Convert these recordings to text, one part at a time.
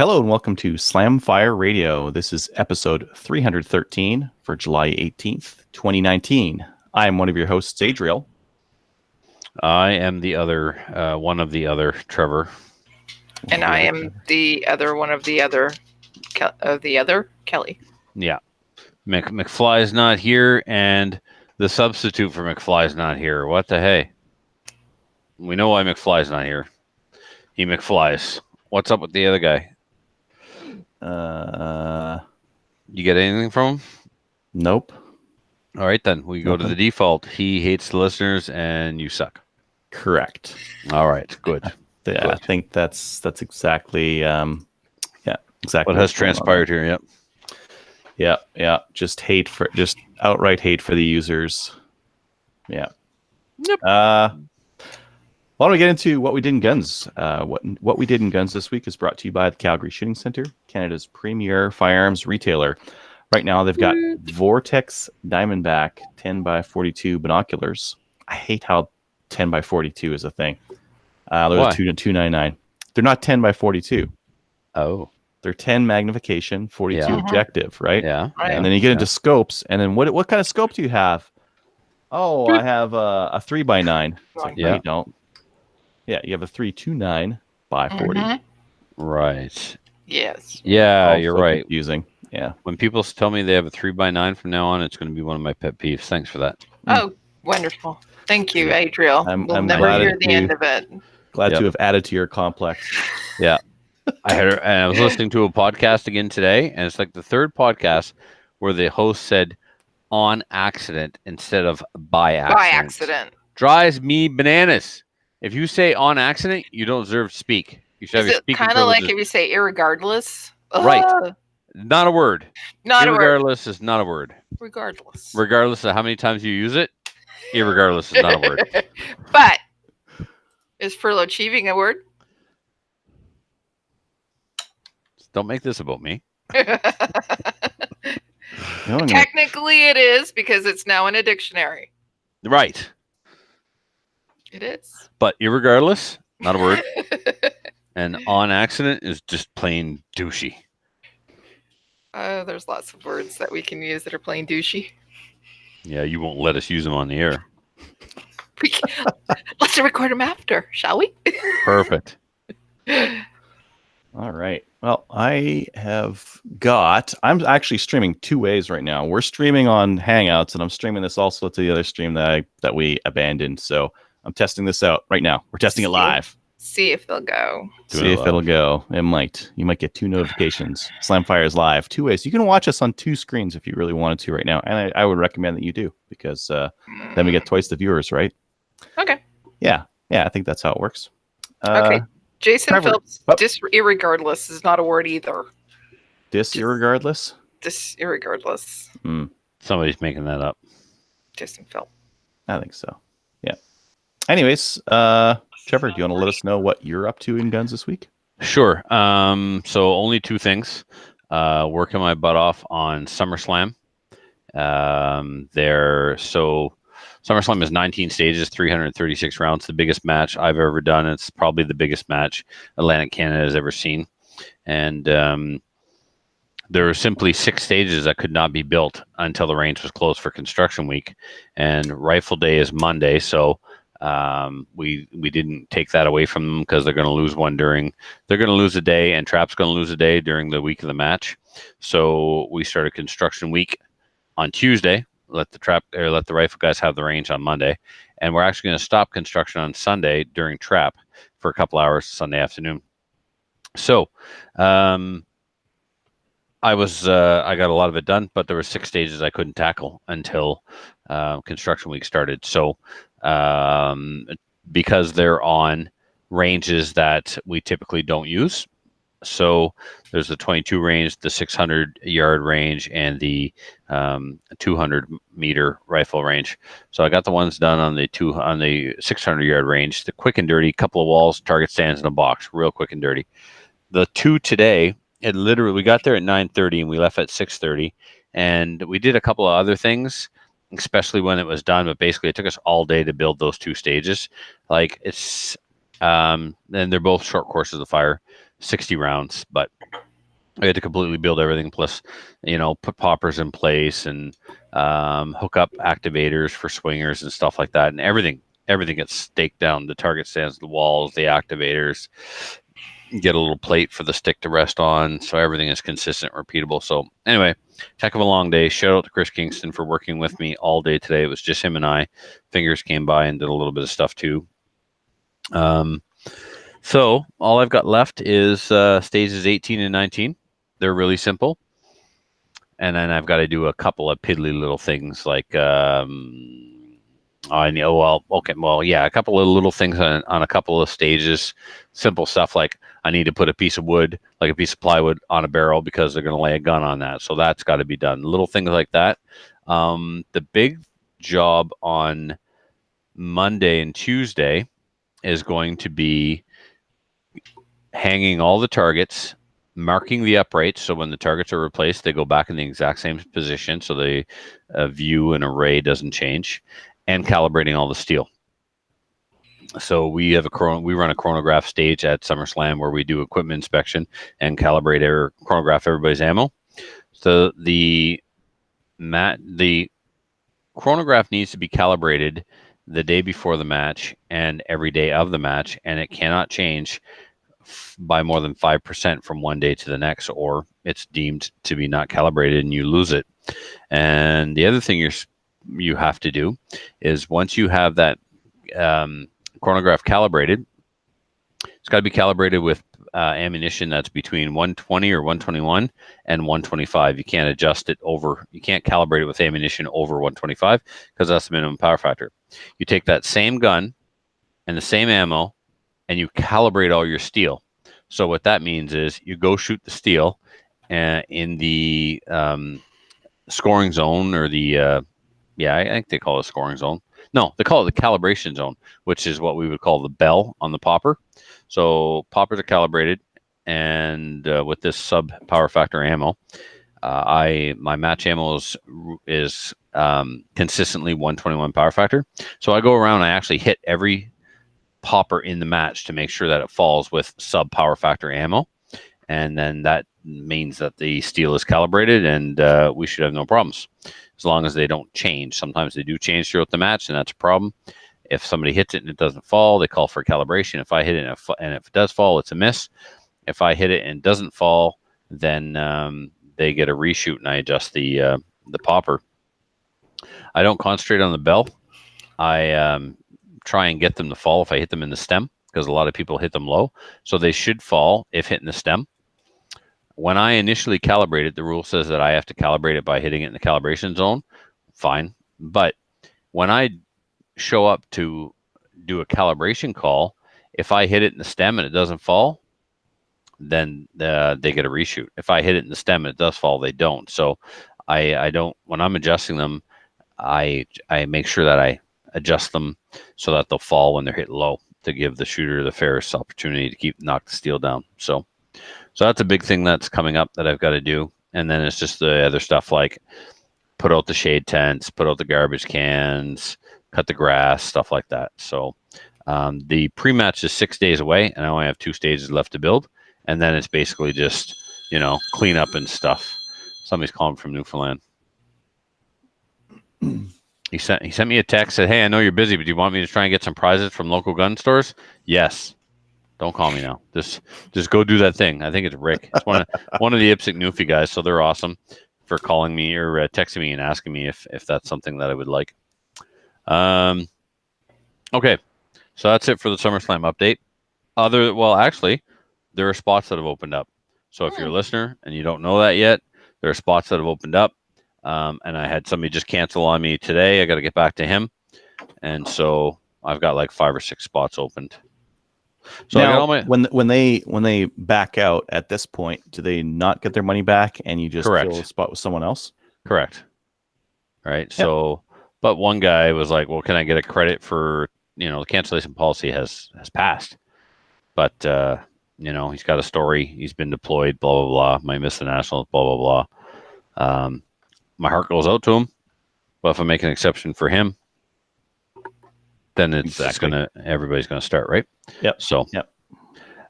Hello and welcome to Slamfire Radio. This is episode 313 for July 18th, 2019. I am one of your hosts, Adriel. I am the other, one of the other, Trevor. And I am the other one of the other, Kelly. Yeah. McFly's not here, and the substitute for McFly's not here. What the hey? We know why McFly's not here. He McFlies. What's up with the other guy? You get anything from him? Nope. All right, then. We go to the default. He hates the listeners, and you suck. Correct. All right, good. Yeah, good. I think that's exactly exactly what has transpired here. Yep. Yeah. Just outright hate for the users. Yeah. Yep. Why don't we get into what we did in guns? What we did in guns this week is brought to you by the Calgary Shooting Centre, Canada's premier firearms retailer. Right now, they've got Vortex Diamondback 10x42 binoculars. I hate how 10x42 is a thing. They're $299. They're not 10x42. Oh. They're 10 magnification, 42 objective, right? Yeah. And then you get into scopes, and then what kind of scope do you have? Oh, I have a 3x9. It's like, no, you don't. Yeah, you have a 329 by 40. Right. Yes. Yeah, you're right. Confusing. Yeah. When people tell me they have a 3x9 from now on, it's going to be one of my pet peeves. Thanks for that. Oh, wonderful. Thank you, Adriel. I'm never glad hear the end of it. Glad to have added to your complex. Yeah. I was listening to a podcast again today, and it's like the third podcast where the host said on accident instead of by accident. By accident. Drives me bananas. If you say on accident, you don't deserve to speak. You should have your speaking kind of like if you say irregardless? Right. Not a word. Irregardless is not a word. Regardless. Regardless of how many times you use it, irregardless is not a word. But is furlough achieving a word? Don't make this about me. Technically it is because it's now in a dictionary. Right. It is. But irregardless, not a word. And on accident is just plain douchey. There's lots of words that we can use that are plain douchey. Yeah, you won't let us use them on the air. Let's record them after, shall we? Perfect. All right. Well, I'm actually streaming two ways right now. We're streaming on Hangouts, and I'm streaming this also to the other stream that we abandoned. So I'm testing this out right now. We're testing it live. See if they'll go. See if it'll go. It might. You might get 2 notifications. Slamfire is live 2 ways. You can watch us on 2 screens if you really wanted to right now. And I would recommend that you do, because then we get twice the viewers, right? Okay. Yeah. I think that's how it works. Okay. Jason Trevor, Phillips, irregardless is not a word either. Irregardless? Irregardless. Somebody's making that up. Jason Phillips. I think so. Yeah. Anyways, Trevor, do you want to let us know what you're up to in guns this week? Sure. So only 2 things. Working my butt off on SummerSlam. SummerSlam is 19 stages, 336 rounds, the biggest match I've ever done. It's probably the biggest match Atlantic Canada has ever seen. And there were simply 6 stages that could not be built until the range was closed for construction week. And Rifle Day is Monday, so we didn't take that away from them because they're going to lose they're going to lose a day, and Trap's going to lose a day during the week of the match. So we started construction week on Tuesday. Let the rifle guys have the range on Monday, and we're actually going to stop construction on Sunday during Trap for a couple hours Sunday afternoon. So, I got a lot of it done, but there were 6 stages I couldn't tackle until construction week started. So, because they're on ranges that we typically don't use. So there's the 22 range, the 600 yard range, and the 200 meter rifle range. So I got the ones done on the 600 yard range, the quick and dirty, couple of walls, target stands in a box, real quick and dirty. The 2 today, we got there at 9:30 and we left at 6:30, and we did a couple of other things, especially when it was done. But basically, it took us all day to build those 2 stages. And they're both short courses of fire. 60 rounds, but I had to completely build everything, plus, put poppers in place and hook up activators for swingers and stuff like that. And everything gets staked down. The target stands, the walls, the activators, get a little plate for the stick to rest on. So everything is consistent, repeatable. So anyway, heck of a long day. Shout out to Chris Kingston for working with me all day today. It was just him and I. Fingers came by and did a little bit of stuff too. So all I've got left is stages 18 and 19. They're really simple. And then I've got to do a couple of piddly little things like, a couple of little things on a couple of stages. Simple stuff like I need to put a piece of wood, like a piece of plywood, on a barrel because they're going to lay a gun on that. So that's got to be done. Little things like that. The big job on Monday and Tuesday is going to be hanging all the targets, marking the uprights, so when the targets are replaced, they go back in the exact same position, so the view and array doesn't change, and calibrating all the steel. So we run a chronograph stage at SummerSlam where we do equipment inspection and calibrate or chronograph everybody's ammo. So the chronograph needs to be calibrated the day before the match and every day of the match, and it cannot change by more than 5% from one day to the next, or it's deemed to be not calibrated and you lose it. And the other thing you have to do is, once you have that chronograph calibrated, it's got to be calibrated with ammunition that's between 120 or 121 and 125. You can't adjust it over. You can't calibrate it with ammunition over 125 because that's the minimum power factor. You take that same gun and the same ammo and you calibrate all your steel. So what that means is you go shoot the steel in the scoring zone, or the I think they call it a scoring zone. No, they call it the calibration zone, which is what we would call the bell on the popper. So poppers are calibrated, and with this sub power factor ammo, my match ammo is consistently 121 power factor. So I go around and I actually hit every popper in the match to make sure that it falls with sub power factor ammo, and then that means that the steel is calibrated, and we should have no problems as long as they don't change. Sometimes they do change throughout the match, and that's a problem. If somebody hits it and it doesn't fall, they call for calibration. If I hit it and if it does fall, it's a miss. If I hit it and it doesn't fall, then they get a reshoot, and I adjust the popper. I don't concentrate on the bell. I try and get them to fall if I hit them in the stem, because a lot of people hit them low. So they should fall if hitting the stem. When I initially calibrate it, the rule says that I have to calibrate it by hitting it in the calibration zone. Fine. But when I show up to do a calibration call, if I hit it in the stem and it doesn't fall, then they get a reshoot. If I hit it in the stem and it does fall, they don't. So I don't, when I'm adjusting them, I make sure that I adjust them so that they'll fall when they're hit low, to give the shooter the fairest opportunity to knock the steel down. So that's a big thing that's coming up that I've got to do. And then it's just the other stuff like put out the shade tents, put out the garbage cans, cut the grass, stuff like that. So the pre-match is 6 days away, and I only have 2 stages left to build. And then it's basically just, clean up and stuff. Somebody's calling from Newfoundland. He sent me a text, said, "Hey, I know you're busy, but do you want me to try and get some prizes from local gun stores?" Yes. Don't call me now. Just go do that thing. I think it's Rick. It's one of the IPSC Newfie guys, so they're awesome for calling me or texting me and asking me if that's something that I would like. Okay, so that's it for the SummerSlam update. Actually, there are spots that have opened up. So if you're a listener and you don't know that yet, there are spots that have opened up. And I had somebody just cancel on me today. I got to get back to him, and so I've got like 5 or 6 spots opened. So now, I got all my... when they back out at this point, do they not get their money back, and you just fill a spot with someone else? Correct. Right. Yep. So, but one guy was like, "Well, can I get a credit for the cancellation policy has passed?" But he's got a story. He's been deployed. Blah blah blah. Might miss the nationals. Blah blah blah. My heart goes out to him, but if I make an exception for him, then it's everybody's gonna start, right? Yep. So yep.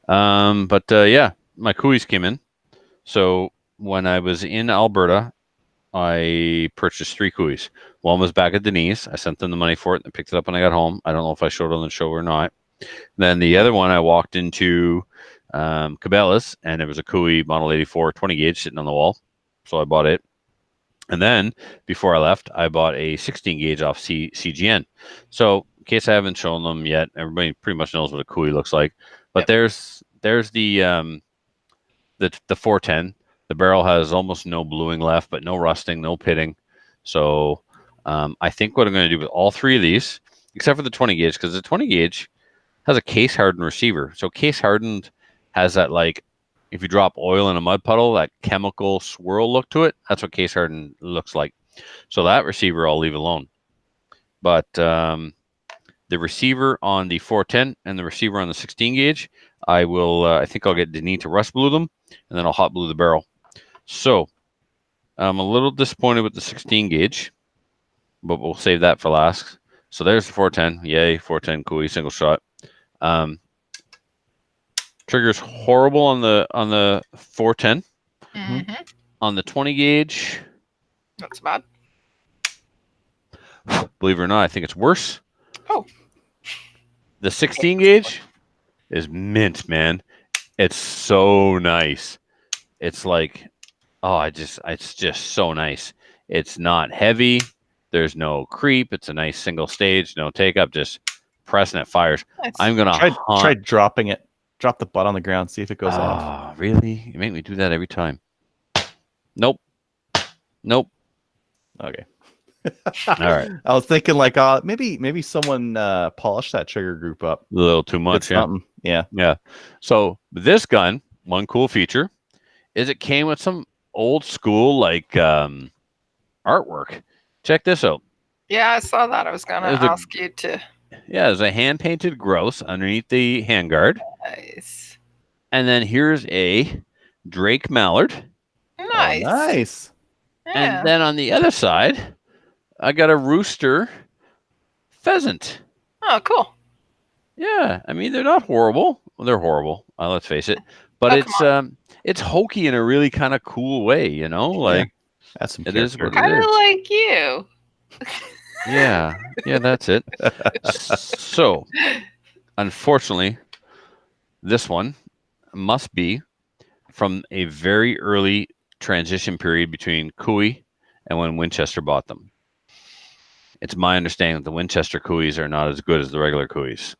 But yeah, my kuis came in. So when I was in Alberta, I purchased 3 kuis. One was back at Denise. I sent them the money for it and picked it up when I got home. I don't know if I showed it on the show or not. Then the other one, I walked into Cabela's, and there was a Kui Model 84 20 gauge sitting on the wall. So I bought it. And then before I left, I bought a 16 gauge off CGN. So in case I haven't shown them yet, everybody pretty much knows what a Kui looks like. But there's the 410. The barrel has almost no bluing left, but no rusting, no pitting. So I think what I'm going to do with all 3 of these, except for the 20 gauge, because the 20 gauge has a case hardened receiver. So case hardened has that, like, if you drop oil in a mud puddle, that chemical swirl look to it. That's what case hardened looks like. So that receiver I'll leave alone. But the receiver on the 410 and the receiver on the 16 gauge, I will. I think I'll get Denise to rust blue them, and then I'll hot blue the barrel. So I'm a little disappointed with the 16 gauge, but we'll save that for last. So there's the 410. Yay, 410 Kui single shot. Trigger's horrible on the 410. Mm-hmm. On the 20 gauge, That's bad. believe it or not, I think it's worse. Oh. The 16 gauge is mint, man. It's so nice. It's like, it's just so nice. It's not heavy. There's no creep. It's a nice single stage, no take up, just pressing it fires. Nice. I'm going to try dropping it. Drop the butt on the ground, see if it goes off. Really? You make me do that every time. Nope. Okay. All right. I was thinking like maybe someone polished that trigger group up A little too much, yeah. Yeah. So this gun, one cool feature is it came with some old school like artwork. Check this out. Yeah, I saw that. I was gonna ask you to. Yeah, there's a hand painted grouse underneath the handguard. Nice. And then here's a Drake mallard. Nice. Oh, nice. Yeah. And then on the other side, I got a rooster pheasant. Oh, cool. Yeah, I mean they're not horrible. Well, they're horrible. Let's face it. But it's hokey in a really kind of cool way, you know. Like that's some it is what it kind of is. like you. Yeah, that's it. So, unfortunately, this one must be from a very early transition period between Kui and when Winchester bought them. It's my understanding that the Winchester Kuis are not as good as the regular Kuis.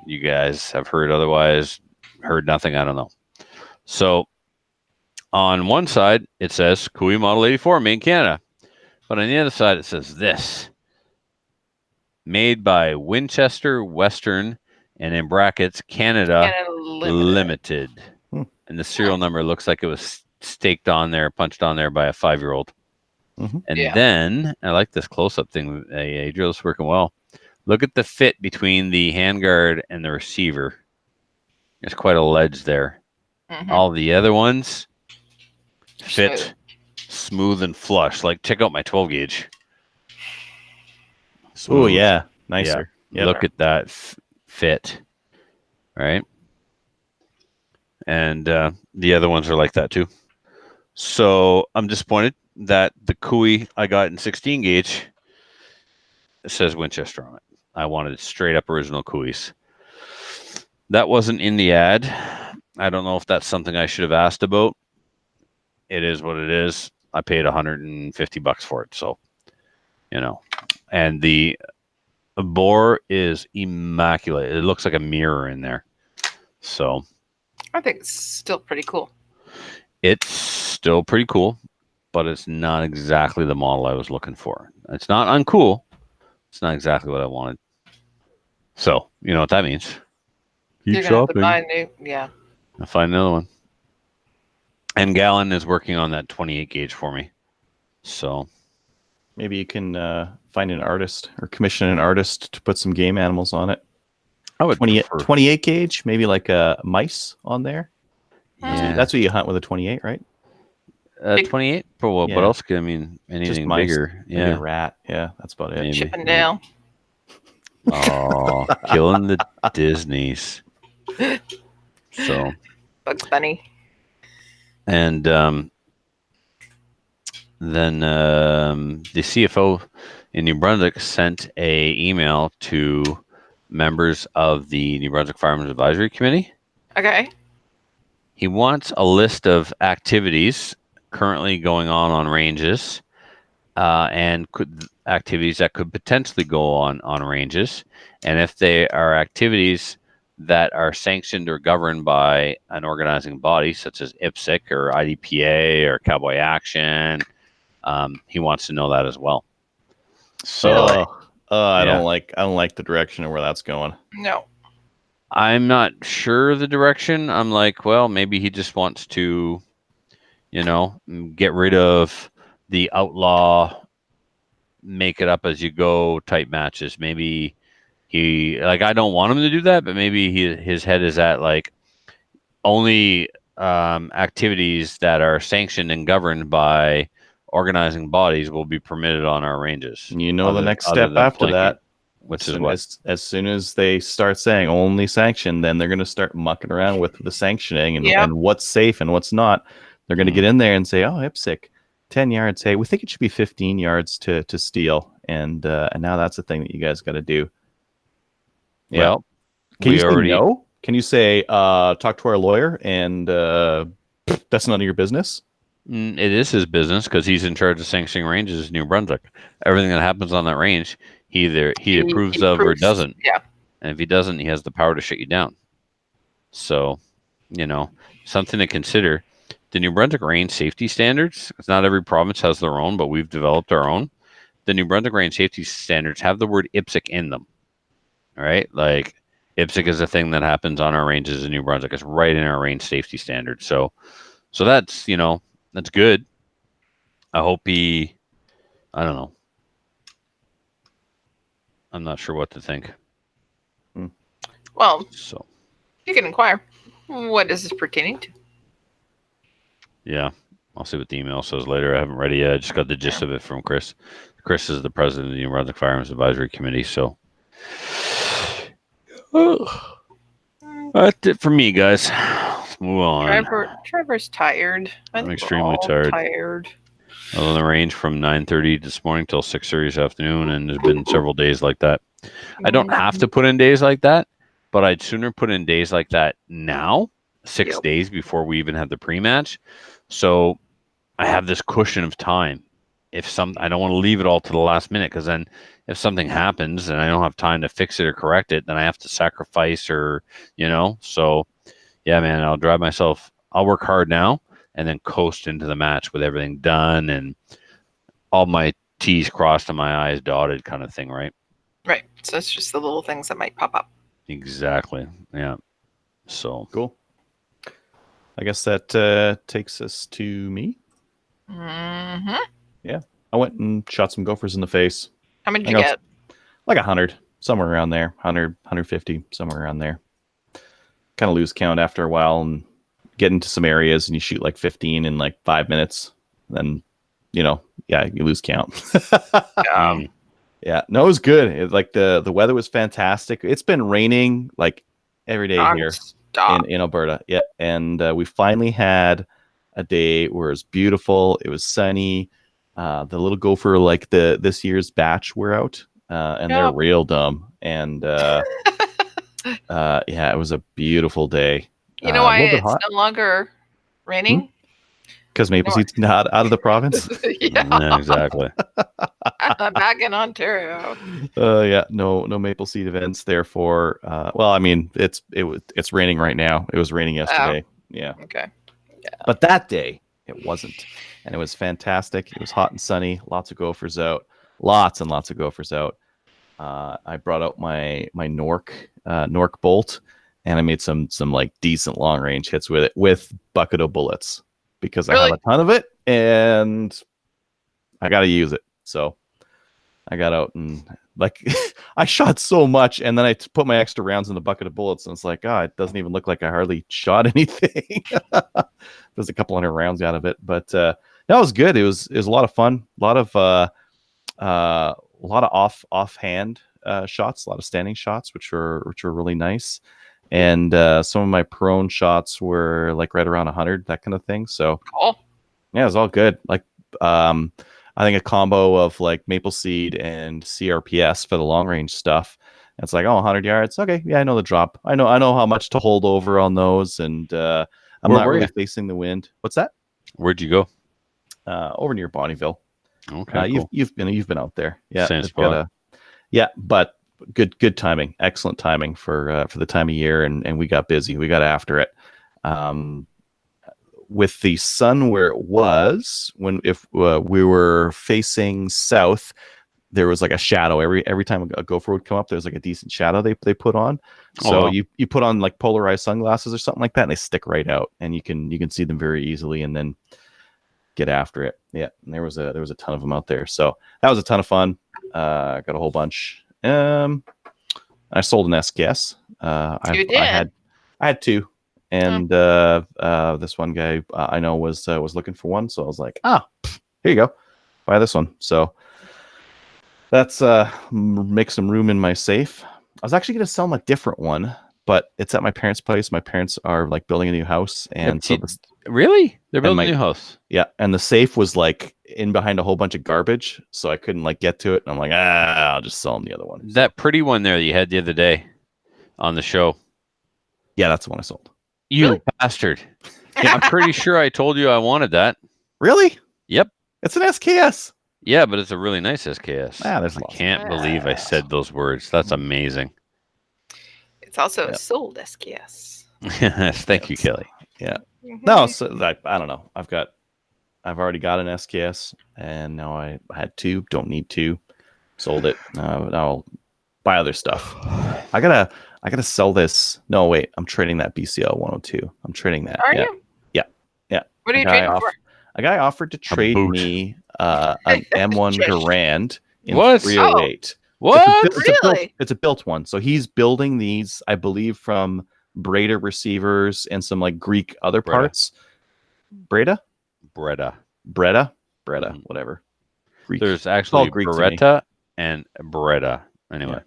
You guys have heard otherwise, heard nothing, I don't know. So, on one side, it says Kui Model 84, made in Canada. But on the other side, it says this. Made by Winchester Western, and in brackets, Canada Limited. And the serial number looks like it was staked on there, punched on there by a 5-year-old. Mm-hmm. And then, I like this close-up thing. Adriel's working well. Look at the fit between the handguard and the receiver. There's quite a ledge there. Mm-hmm. All the other ones fit smooth and flush. Like, check out my 12 gauge. Oh, yeah. Nicer. Yeah. Look at that fit. Right? And the other ones are like that too. So I'm disappointed that the Kui I got in 16 gauge says Winchester on it. I wanted straight up original Kuis. That wasn't in the ad. I don't know if that's something I should have asked about. It is what it is. I paid $150 for it. So, you know, and the bore is immaculate. It looks like a mirror in there. So I think it's still pretty cool. It's still pretty cool, but it's not exactly the model I was looking for. It's not uncool. It's not exactly what I wanted. So, you know what that means. Keep shopping. Yeah. I'll find another one. And Gallon is working on that 28 gauge for me. So maybe you can find an artist or commission an artist to put some game animals on it. I would 28 gauge, maybe like a mice on there. Yeah. That's what you hunt with a 28, right? 28? For what? What else? I mean, anything bigger. Yeah. Maybe a rat. Yeah, that's about it. Chip and Dale. Oh, killing the Disneys. So Bugs Bunny. And then the CFO in New Brunswick sent a email to members of the New Brunswick Firearms Advisory Committee. Okay. He wants a list of activities currently going on ranges, and activities that could potentially go on ranges, and if they are activities that are sanctioned or governed by an organizing body such as IPSC or IDPA or Cowboy Action, he wants to know that as well. So I yeah. don't like the direction of where that's going. No. I'm not sure the direction. I'm like, well, maybe he just wants to, get rid of the outlaw, make it up as you go type matches. Maybe I don't want him to do that, but maybe his head is at like only activities that are sanctioned and governed by organizing bodies will be permitted on our ranges. The next step after flanking, that, which is what? As soon as they start saying only sanction, then they're going to start mucking around with the sanctioning and what's safe and what's not. They're going to get in there and say, oh, IPSC, 10 yards. Hey, we think it should be 15 yards to steal. And now that's the thing that you guys got to do. Yeah. Well, can you say no? Can you say, talk to our lawyer and that's none of your business? It is his business because he's in charge of sanctioning ranges in New Brunswick. Everything that happens on that range, he approves of or doesn't. Yeah. And if he doesn't, he has the power to shut you down. So, something to consider. The New Brunswick range safety standards, it's not every province has their own, but we've developed our own. The New Brunswick range safety standards have the word IPSC in them. All right? Like, IPSC is a thing that happens on our ranges in New Brunswick. It's right in our range safety standards. So that's, that's good. I hope I don't know. I'm not sure what to think. Well, so you can inquire. What is this pertaining to? Yeah, I'll see what the email says later. I haven't read it yet. I just got the gist of it from Chris. Chris is the president of the New Brunswick Firearms Advisory Committee. So that's it for me, guys. Let's move on. Trevor's tired. I'm extremely tired. I was on the range from 9:30 this morning till 6:30 this afternoon, and there's been several days like that. I don't have to put in days like that, but I'd sooner put in days like that now, 6 days before we even have the pre-match. So I have this cushion of time. I don't want to leave it all to the last minute, because then if something happens and I don't have time to fix it or correct it, then I have to sacrifice or, So yeah, man, I'll work hard now and then coast into the match with everything done and all my T's crossed and my I's dotted kind of thing, right? Right. So it's just the little things that might pop up. Exactly. Yeah. So cool. I guess that takes us to me. Mm-hmm. Yeah. I went and shot some gophers in the face. How many did you get? Like 100, somewhere around there. 100, 150, somewhere around there. Kind of lose count after a while and get into some areas and you shoot like 15 in like 5 minutes. Then, you lose count. Yeah. No, it was good. The weather was fantastic. It's been raining like every day here in Alberta. Yeah. And we finally had a day where it was beautiful. It was sunny. The little gopher, like this year's batch, were out, and they're real dumb. And it was a beautiful day. You know why it's no longer raining? Because maple seed's not out of the province. Yeah, exactly. I'm back in Ontario. No maple seed events. Therefore, it's raining right now. It was raining yesterday. Yeah. Okay. Yeah. But that day it wasn't, and it was fantastic. It was hot and sunny. Lots of gophers out. Lots and lots of gophers out. I brought out my Nork bolt, and I made some like decent long range hits with it with bucket of bullets, because I have a ton of it and I got to use it. So I got out and I shot so much, and then I put my extra rounds in the bucket of bullets, and it's like, it doesn't even look like I hardly shot anything. There's a couple hundred rounds out of it, but that was good. It was a lot of fun. A lot of offhand shots, a lot of standing shots, which were really nice. And some of my prone shots were like right around 100, that kind of thing. So Cool. yeah, it was all good. Like I think a combo of like maple seed and CRPS for the long range stuff. It's like, 100 yards. Okay, yeah, I know the drop. I know how much to hold over on those, and I'm Where not were really you? facing the wind. What's that? Where'd you go? Over near Bonnyville. Okay, cool. You've been out there. Yeah, Same they've spot. got but good timing, excellent timing for the time of year, and we got busy. We got after it. With the sun where it was, if we were facing south, there was like a shadow every time a gopher would come up. There's like a decent shadow they put on. So wow. you put on like polarized sunglasses or something like that, and they stick right out, and you can see them very easily, and then get after it. Yeah, and there was a ton of them out there. So that was a ton of fun. Got a whole bunch. I sold an SKS. You did. I had two, and this one guy I know was looking for one, so I was like, here you go, buy this one. So that's make some room in my safe. I was actually going to sell a different one, but it's at my parents' place. My parents are like building a new house, and so really, they're building my- a new house. yeah, and the safe was like in behind a whole bunch of garbage, so I couldn't like get to it. And I'm like, I'll just sell them the other one. That pretty one there that you had the other day on the show. Yeah, that's the one I sold. You Really? bastard! Yeah, I'm pretty sure I told you I wanted that. Really? Yep. It's an SKS. Yeah, but it's a really nice SKS. There's I lots of can't believe I said those words. That's amazing. It's also a sold SKS. Thank you, Kelly. Yeah. Mhm. No, so like I don't know. I've already got an SKS, and now I had two. Don't need two. Sold it. Now I'll buy other stuff. I gotta sell this. No, wait. I'm trading that BCL 102. I'm trading that. Are yeah. you? Yeah. What are you trading for? A guy offered to trade boot. me an M1 Garand in What? 308. What? Really? It's a built one. So he's building these, I believe, from Breda receivers and some like Greek other Breda. parts. Breda, Breda. Breda, whatever. Greek. There's all actually Greek to me. Beretta and Breda. Anyway.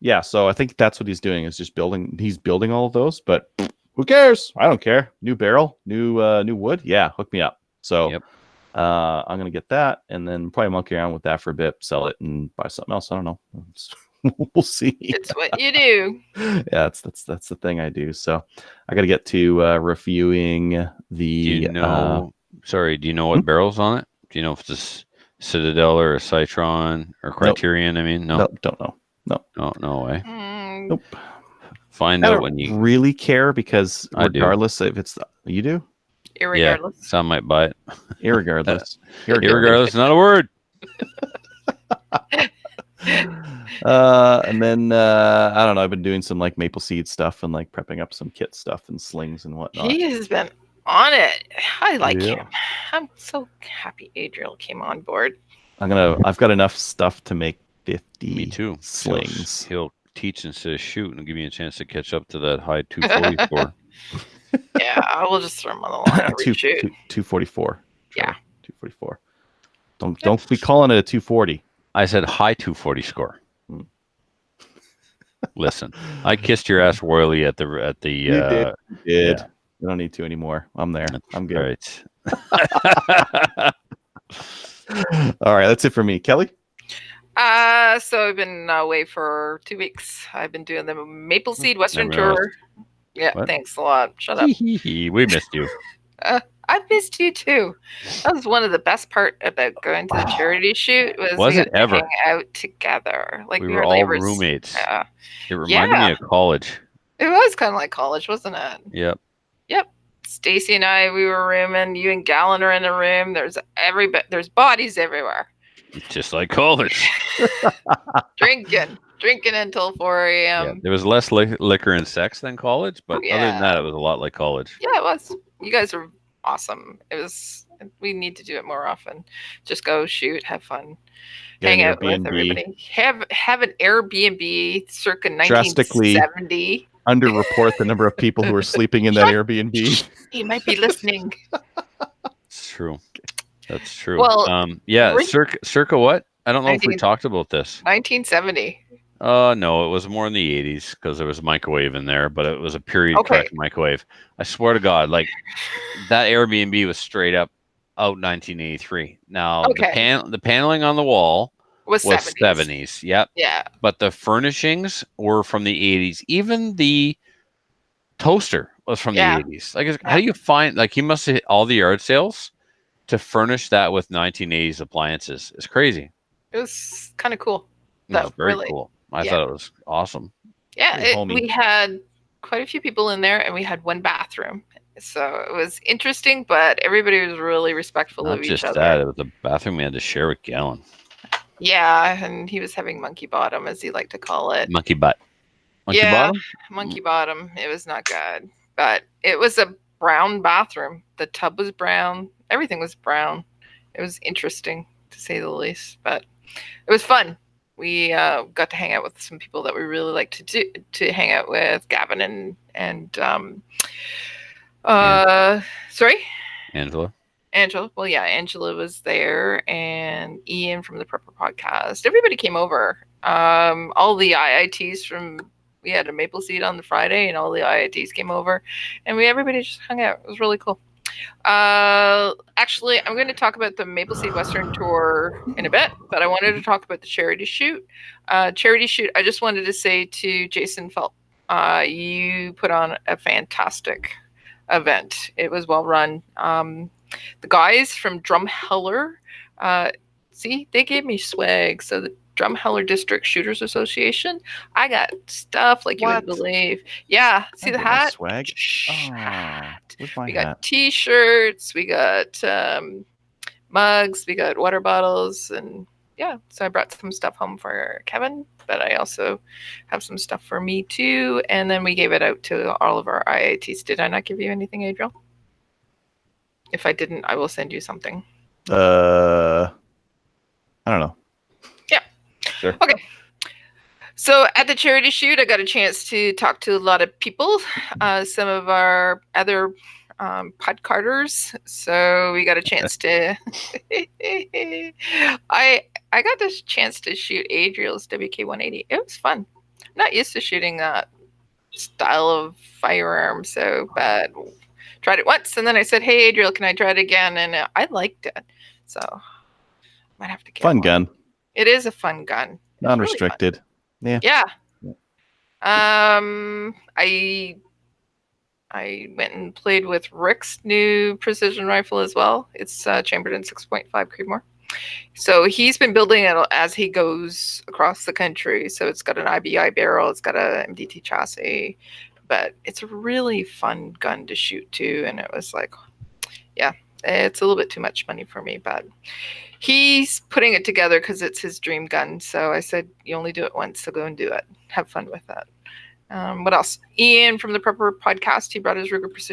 Yeah. So I think that's what he's doing, is just building. He's building all of those, but who cares? I don't care. New barrel, new wood. Yeah, hook me up. So Yep. I'm gonna get that, and then probably monkey around with that for a bit, sell it, and buy something else. I don't know. We'll see. It's what you do. Yeah, that's the thing I do. So I got to get to reviewing the. Do you know? Sorry. Do you know what barrel's on it? Do you know if it's a Citadel or a Citron or Criterion? I mean, no. Don't know. No way. Nope. Find I out don't when you. really care, because I do. regardless if it's you do, Irregardless. Some might buy it. irregardless, Irregardless, not a word. And then I don't know. I've been doing some like maple seed stuff and like prepping up some kit stuff and slings and whatnot. He has been on it. I like Yeah. him. I'm so happy Adriel came on board. I've got enough stuff to make 50 Me too. slings. He'll teach instead of shoot and give me a chance to catch up to that high 240 score. Yeah, I will just throw him on the line every shoot. 244. Yeah. 244. Don't be calling it a 240. I said high 240 score. Hmm. Listen, I kissed your ass royally at the You did. yeah. You don't need to anymore. I'm there. I'm good. Right. All right, that's it for me. Kelly? So I've been away for 2 weeks. I've been doing the Maple Seed Western Never Tour. Yeah, What? thanks a lot. Shut up. We missed you. I missed you too. That was one of the best part about going to the charity shoot was Was we it got to ever? hang out together. Like We were all neighbors. roommates. Yeah. It reminded me of college. It was kind of like college, wasn't it? Yep. Stacy and I, we were rooming. You and Gallon are in a room. There's bodies everywhere. Just like college. Drinking until 4 Yeah, a.m. there was less liquor and sex than college, but other Yeah. than that, it was a lot like college. Yeah, it was. You guys were awesome. It was. We need to do it more often. Just go shoot, have fun, Get hang an out with Airbnb. everybody. Have an Airbnb circa Drastically 1970. Underreport the number of people who are sleeping in that Airbnb. He might be listening. It's true. That's true. Well, yeah, we're- circa what? I don't know if we 19 talked about this. 1970. No, it was more in the 80s because there was a microwave in there, but it was a period correct microwave. I swear to God, like that Airbnb was straight up out 1983. Now the paneling on the wall was 70s. Yep. Yeah. But the furnishings were from the 80s. Even the toaster was from the 80s. Like, how do you find, like, he must have hit all the yard sales to furnish that with 1980s appliances. It's crazy. It was kind of cool. That was very cool. I thought it was awesome. Yeah, we had quite a few people in there, and we had one bathroom. So it was interesting, but everybody was really respectful of each other. Not just that, it was the bathroom we had to share with Gallon. Yeah, and he was having monkey bottom, as he liked to call it. Monkey butt. Monkey bottom. It was not good. But it was a brown bathroom. The tub was brown. Everything was brown. It was interesting, to say the least. But it was fun. We got to hang out with some people that we really like to hang out with. Gavin and sorry? Angela. Well, yeah, Angela was there, and Ian from the Prepper Podcast. Everybody came over. All the IITs we had a maple seed on the Friday, and all the IITs came over, and everybody just hung out. It was really cool. Actually, I'm going to talk about the Maple Seed Western Tour in a bit, but I wanted to talk about the charity shoot. I just wanted to say to Jason Felt, you put on a fantastic event. It was well run. The guys from Drumheller, they gave me swag. So the Drumheller District Shooters Association, I got stuff like you wouldn't believe. Yeah, see the hat? Swag. We got T-shirts, we got mugs, we got water bottles, and yeah. So I brought some stuff home for Kevin, but I also have some stuff for me too. And then we gave it out to all of our IITs. Did I not give you anything, Adriel? If I didn't, I will send you something. I don't know. Yeah. Sure. Okay. So at the charity shoot, I got a chance to talk to a lot of people, some of our other podcarters. So we got a chance to. I got this chance to shoot Adriel's WK-180. It was fun. I'm not used to shooting that style of firearm, but tried it once, and then I said, "Hey, Adriel, can I try it again?" And I liked it, so might have to get fun gun. It is a fun gun. Non-restricted. Really yeah. I went and played with Rick's new precision rifle as well. It's chambered in 6.5 Creedmoor. So he's been building it as he goes across the country. So it's got an IBI barrel, it's got a MDT chassis, but it's a really fun gun to shoot too. And it was like, yeah, it's a little bit too much money for me, but he's putting it together because it's his dream gun. So I said, you only do it once, so go and do it. Have fun with that. What else? Ian from the Prepper Podcast, he brought his Ruger his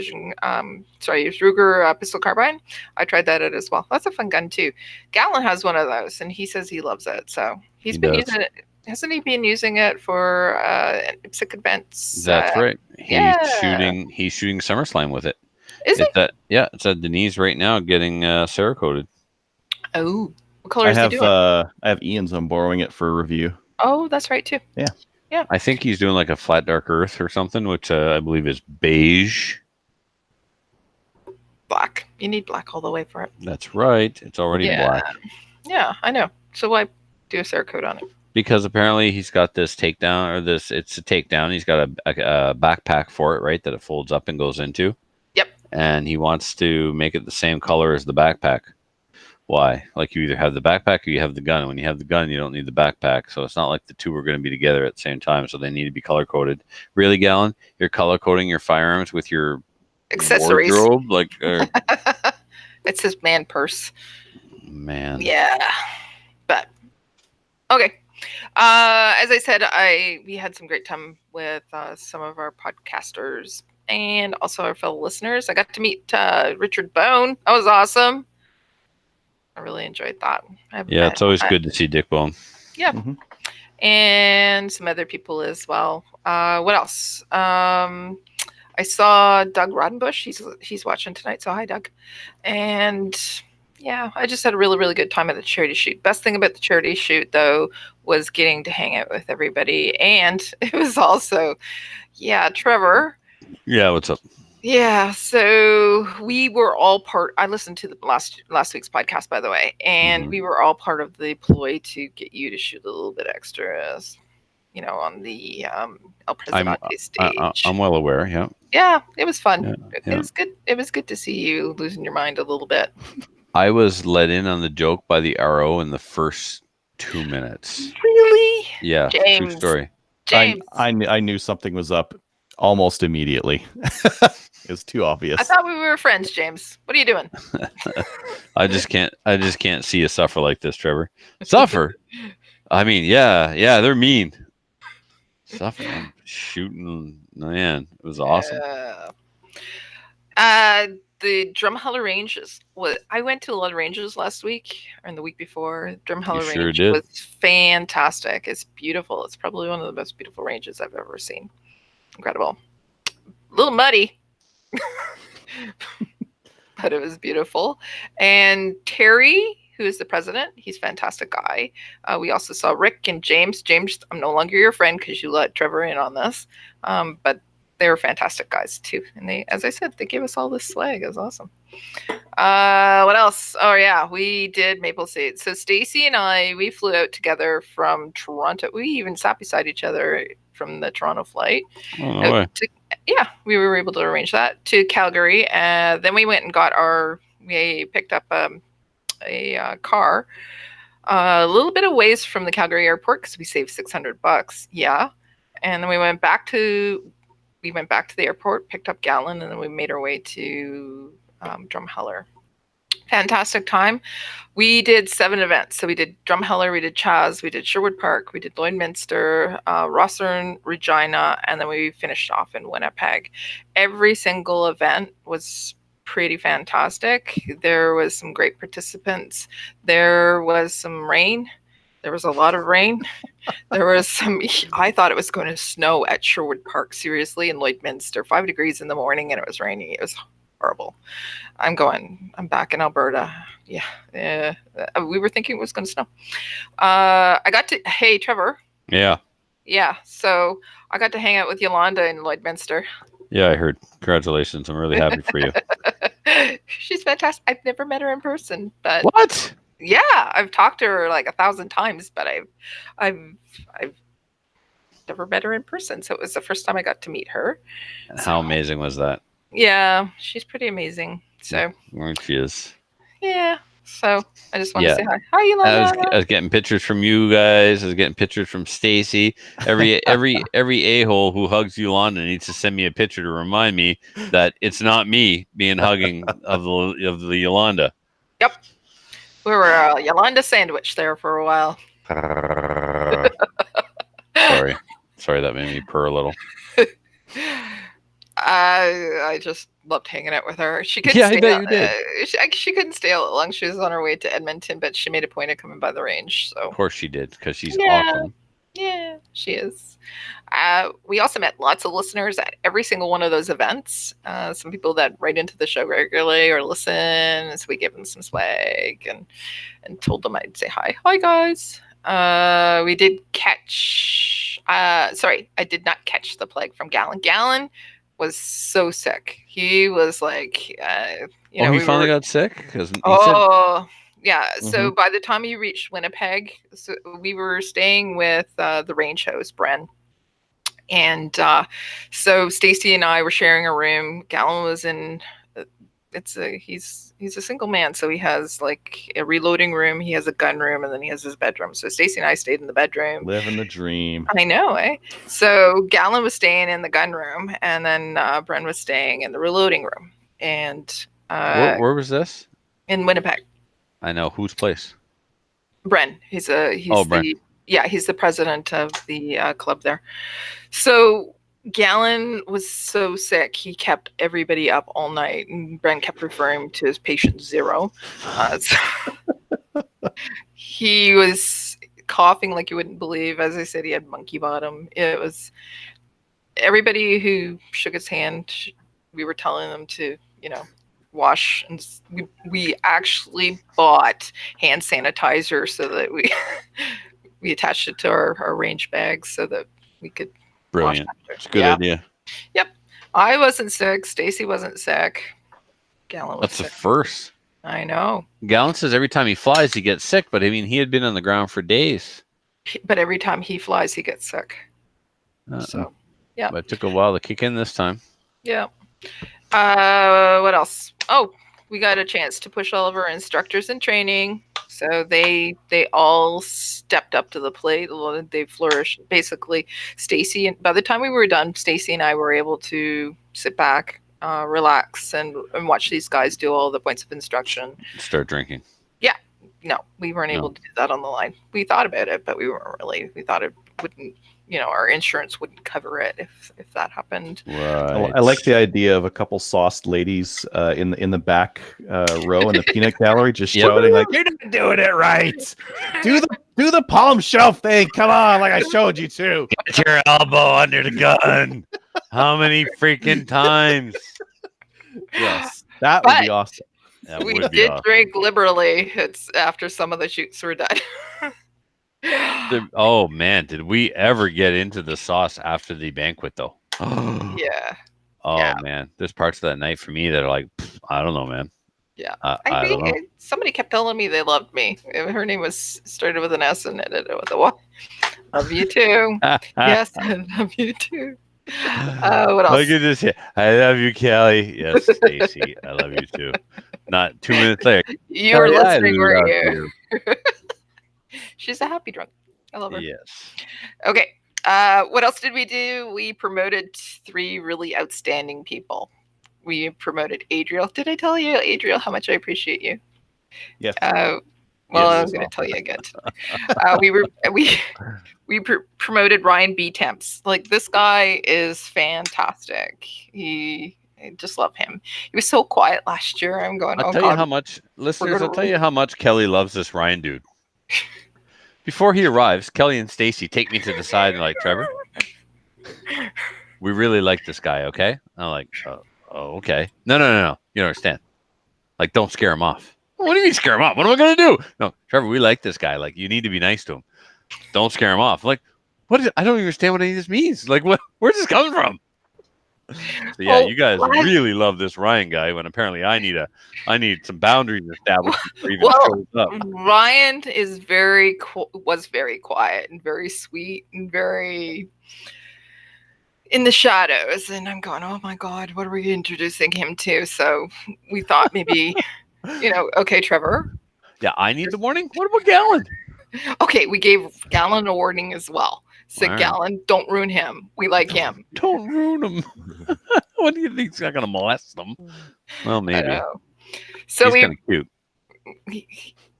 Ruger pistol carbine. I tried that out as well. That's a fun gun too. Gallon has one of those, and he says he loves it. So he's been using it. Hasn't he been using it for IPSC events? That's right. He's shooting SummerSlam with it. Is it? It's at Denise right now getting Cerakoted. Oh, what color is he doing? I have Ian's. I'm borrowing it for review. Oh, that's right too. Yeah. Yeah. I think he's doing like a flat dark earth or something, which I believe is beige. Black. You need black all the way for it. That's right. It's already black. Yeah, I know. So why do a Cerakote on it? Because apparently he's got this takedown, or it's a takedown. He's got a backpack for it, right? That it folds up and goes into. Yep. And he wants to make it the same color as the backpack. Why? Like, you either have the backpack or you have the gun. When you have the gun, you don't need the backpack. So it's not like the two are going to be together at the same time. So they need to be color coded. Really, Gallon? You're color coding your firearms with your accessories wardrobe? Like, it's his man purse. Man. Yeah. But okay. As I said, we had some great time with some of our podcasters and also our fellow listeners. I got to meet Richard Bone. That was awesome. I really enjoyed that. It's always good to see Dick Bone. Yeah. Mm-hmm. And some other people as well. What else? I saw Doug Rodenbush. He's watching tonight, so hi, Doug. And Yeah, I just had a really, really good time at the charity shoot. Best thing about the charity shoot, though, was getting to hang out with everybody. And it was also, yeah, Trevor. Yeah, what's up? Yeah, so we were all part. I listened to the last week's podcast, by the way, and we were all part of the ploy to get you to shoot a little bit extras, on the El Presidente stage. I'm well aware. Yeah. Yeah, it was fun. Yeah. It was good. It was good to see you losing your mind a little bit. I was let in on the joke by the RO in the first 2 minutes. Really? Yeah, James. true story. James. I knew something was up almost immediately. It was too obvious. I thought we were friends, James. What are you doing? I just can't see you suffer like this, Trevor. Suffer? I mean, yeah, they're mean. Suffer. I'm shooting, man. It was awesome. The Drumheller Ranges. I went to a lot of ranges last week or the week before. Drumheller Range was fantastic. It's beautiful. It's probably one of the most beautiful ranges I've ever seen. Incredible. A little muddy, but it was beautiful. And Terry, who is the president, he's a fantastic guy. We also saw Rick and James. James, I'm no longer your friend because you let Trevor in on this. But they were fantastic guys too. And they, as I said, they gave us all this swag. It was awesome. What else? Oh yeah, we did Maple Seed. So Stacy and I, we flew out together from Toronto. We even sat beside each other from the Toronto flight. Oh, no way. Yeah, we were able to arrange that to Calgary. Then we went and we picked up a car a little bit of ways from the Calgary airport because we saved $600. Yeah. And then we went back to the airport, picked up Gallon, and then we made our way to Drumheller. Fantastic time. We did 7 events. So we did Drumheller, we did Chaz, we did Sherwood Park, we did Lloydminster, Rosthern, Regina, and then we finished off in Winnipeg. Every single event was pretty fantastic. There was some great participants. There was some rain. There was a lot of rain. There was I thought it was going to snow at Sherwood Park, seriously, in Lloydminster. 5 degrees in the morning and it was raining. It was horrible. I'm back in Alberta. Yeah. We were thinking it was going to snow. Hey, Trevor. Yeah. Yeah. So I got to hang out with Yolanda in Lloydminster. Yeah, I heard. Congratulations. I'm really happy for you. She's fantastic. I've never met her in person, but what? Yeah, I've talked to her like 1,000 times, but I've never met her in person. So it was the first time I got to meet her. And how amazing was that? Yeah, she's pretty amazing. So she is. Yeah. So I just want to say hi. Hi, Yolanda. I was getting pictures from you guys. I was getting pictures from Stacy. Every a-hole who hugs Yolanda needs to send me a picture to remind me that it's not me being hugging of the Yolanda. Yep. We were a Yolanda sandwich there for a while. Sorry, that made me purr a little. I just loved hanging out with her. She couldn't she couldn't stay all long. She was on her way to Edmonton, but she made a point of coming by the range. So of course she did, because she's awesome. Yeah, she is. We also met lots of listeners at every single one of those events. Some people that write into the show regularly or listen, so we gave them some swag and told them I'd say hi. Hi, guys. We did catch... sorry, I did not catch the plague from Gallon. Gallon was so sick. He was like... he finally got sick? Yeah. So by the time you reached Winnipeg, we were staying with the range host, Bren. And so Stacy and I were sharing a room. Gallon was in, he's a single man. So he has like a reloading room. He has a gun room, and then he has his bedroom. So Stacy and I stayed in the bedroom. Living the dream. I know, eh? So Gallon was staying in the gun room, and then Bren was staying in the reloading room. And where was this? In Winnipeg. I know. Whose place? Bren. He's Bren. He's the president of the club there. So Gallon was so sick, he kept everybody up all night, and Bren kept referring to his patient zero. He was coughing like you wouldn't believe. As I said, he had monkey bottom. It was everybody who shook his hand. We were telling them to, wash, and we actually bought hand sanitizer so that we attached it to our range bags so that we could Brilliant. wash after. It's a good idea. Yep. I wasn't sick. Stacy wasn't sick. Gallon was That's sick. the first. I know. Gallon says every time he flies, he gets sick, but I mean, he had been on the ground for days. But every time he flies, he gets sick. So, yeah. But it took a while to kick in this time. Yeah. What else? Oh, we got a chance to push all of our instructors in training. So they all stepped up to the plate. They flourished. Basically, Stacy, and by the time we were done, Stacy and I were able to sit back, relax, and watch these guys do all the points of instruction. Start drinking. Yeah. No, we weren't able to do that on the line. We thought about it, but we weren't really. We thought it wouldn't, our insurance wouldn't cover it if that happened. Right. I like the idea of a couple sauced ladies in the back row in the peanut gallery just shouting like, "You're not doing it right. Do the palm shelf thing. Come on, like I showed you to. Get your elbow under the gun." How many freaking times? Yes, that would be awesome. We did drink liberally. It's after some of the shoots were done. Oh man, did we ever get into the sauce after the banquet though? Yeah. Oh man, there's parts of that night for me that are like, I don't know, man. Yeah. I don't know. Somebody kept telling me they loved me. Her name started with an S and ended with a Y. Love you too. Yes, I love you too. What else? Look at this here. I love you, Kelly. Yes, Stacy. I love you too. Not 2 minutes later. You were listening, were you? She's a happy drunk. I love her. Yes. Okay. What else did we do? We promoted 3 really outstanding people. We promoted Adriel. Did I tell you, Adriel, how much I appreciate you? Yes. Well, I'm going to tell you again. We promoted Ryan B. Temps. Like, this guy is fantastic. I just love him. He was so quiet last year. I'm going, I'll tell you how much, listeners, I'll tell you how much Kelly loves this Ryan dude. Before he arrives, Kelly and Stacy take me to the side and like, Trevor, we really like this guy, okay? I'm like, oh, okay. No. You don't understand. Like, don't scare him off. What do you mean scare him off? What am I going to do? No, Trevor, we like this guy. Like, you need to be nice to him. Don't scare him off. I'm like, I don't understand what any of this means. Like, where's this coming from? So yeah, you guys really love this Ryan guy when apparently I need some boundaries established before he even shows up. Ryan is was very quiet and very sweet and very in the shadows, and I'm going, oh my God, what are we introducing him to? So we thought maybe, okay, Trevor. Yeah, I need the warning. What about Gallon? Okay, we gave Gallon a warning as well. So Gallon, don't ruin him. We like him. Don't ruin him. What do you think? He's not going to molest them? Well, maybe. So he's kind of cute.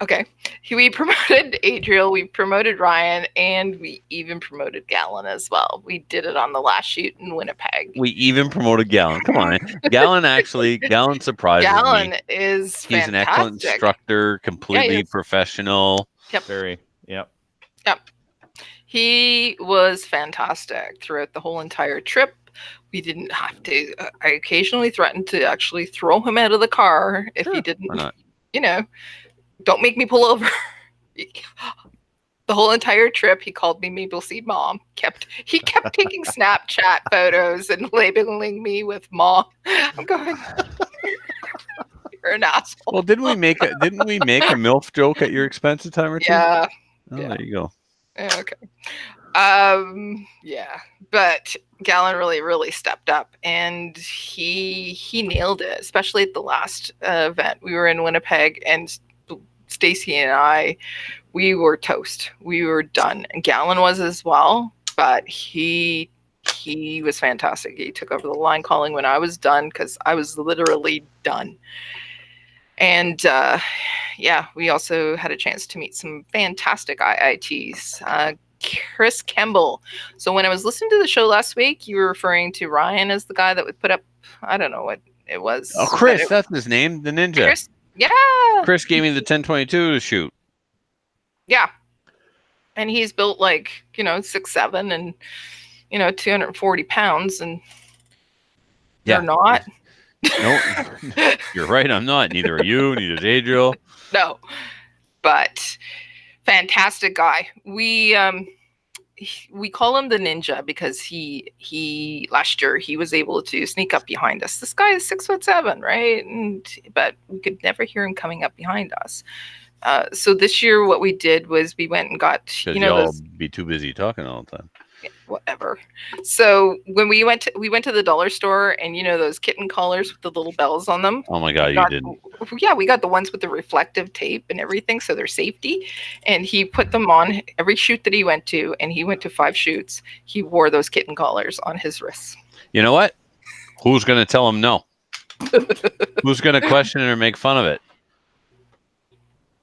Okay. We promoted Adriel, we promoted Ryan, and we even promoted Gallon as well. We did it on the last shoot in Winnipeg. We even promoted Gallon. Come on. Gallon surprises me. Gallon is fantastic. He's an excellent instructor, completely professional. Yep. Yep. He was fantastic throughout the whole entire trip. We didn't have to. I occasionally threatened to actually throw him out of the car if he didn't. Don't make me pull over. The whole entire trip, he called me Maple Seed Mom. He kept taking Snapchat photos and labeling me with Mom. I'm going. You're an asshole. Well, didn't we make a MILF joke at your expense a time or two? Yeah. There you go. Okay. Yeah, but Gallon really, really stepped up, and he nailed it, especially at the last event. We were in Winnipeg, and Stacy and I, we were toast. We were done. And Gallon was as well, but he was fantastic. He took over the line calling when I was done, because I was literally done. And we also had a chance to meet some fantastic IITs. Chris Campbell. So when I was listening to the show last week, you were referring to Ryan as the guy that would put up, I don't know what it was. Oh, Chris, that's his name, the ninja. Chris, yeah. Chris gave me the 1022 to shoot. Yeah. And he's built 6'7" and 240 pounds, and you're not. No, you're right. I'm not. Neither are you. Neither is Adriel. No, but fantastic guy. We call him the ninja because he last year he was able to sneak up behind us. This guy is 6'7", right? But we could never hear him coming up behind us. So this year, what we did was we went and got Y'all be too busy talking all the time. Whatever. So when we went to the dollar store, and those kitten collars with the little bells on them. Oh my God, you didn't. Yeah, we got the ones with the reflective tape and everything, so they're safety. And he put them on every shoot that he went to, and he went to 5 shoots. He wore those kitten collars on his wrists. You know what? Who's going to tell him no? Who's going to question it or make fun of it?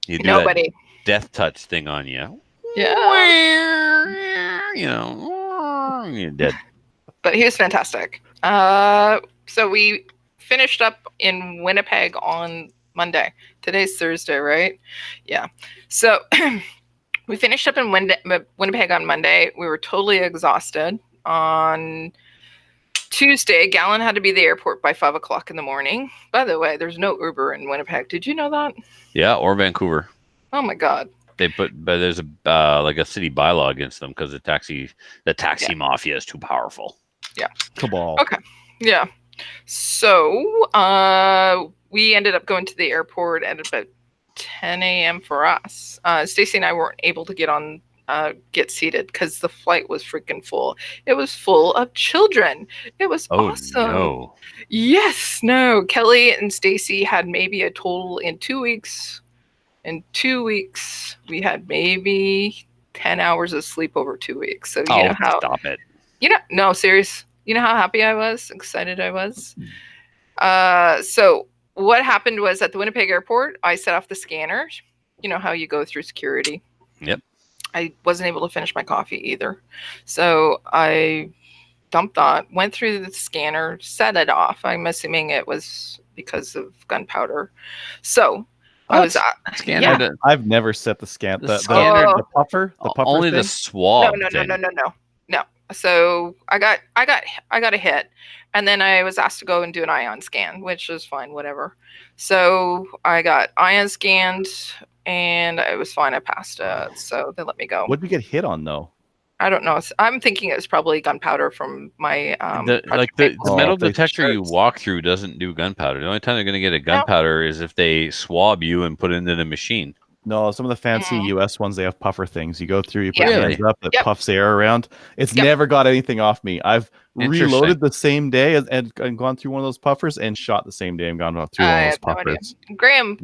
You do Nobody. That death touch thing on you. Yeah. You're dead. But he was fantastic. So we finished up in Winnipeg on Monday. Today's Thursday, right? Yeah. So we finished up in Winnipeg on Monday. We were totally exhausted. On Tuesday, Gallon had to be at the airport by 5 o'clock in the morning. By the way, there's no Uber in Winnipeg. Did you know that? Yeah, or Vancouver. Oh my God. But there's a city bylaw against them because the taxi mafia is too powerful. Yeah. Cabal. Okay. Yeah. So we ended up going to the airport at about 10 a.m. for us. Stacy and I weren't able to get seated because the flight was freaking full. It was full of children. It was awesome. No. Yes. No. Kelly and Stacy had maybe a total in 2 weeks. In 2 weeks, we had maybe 10 hours of sleep over 2 weeks. So you know how. Stop it. No, serious. You know how happy I was, excited I was. So what happened was at the Winnipeg airport, I set off the scanner. You know how you go through security. Yep. I wasn't able to finish my coffee either, so I dumped that. Went through the scanner, set it off. I'm assuming it was because of gunpowder. So. I was scanner. Yeah. I've never set the scanner. The puffer. The puffer. Only thing? the swab. No. So I got a hit, and then I was asked to go and do an ion scan, which is fine, whatever. So I got ion scanned, and it was fine. I passed it, so they let me go. What did we get hit on though? I don't know. I'm thinking it was probably gunpowder from my the metal detector you walk through doesn't do gunpowder. The only time they're going to get a gunpowder is if they swab you and put it into the machine. No, some of the fancy US ones, they have puffer things. You go through, you put Yeah. your hands up, it puffs air around. It's never got anything off me. I've reloaded the same day and gone through one of those puffers and shot the same day and gone through one of those puffers. No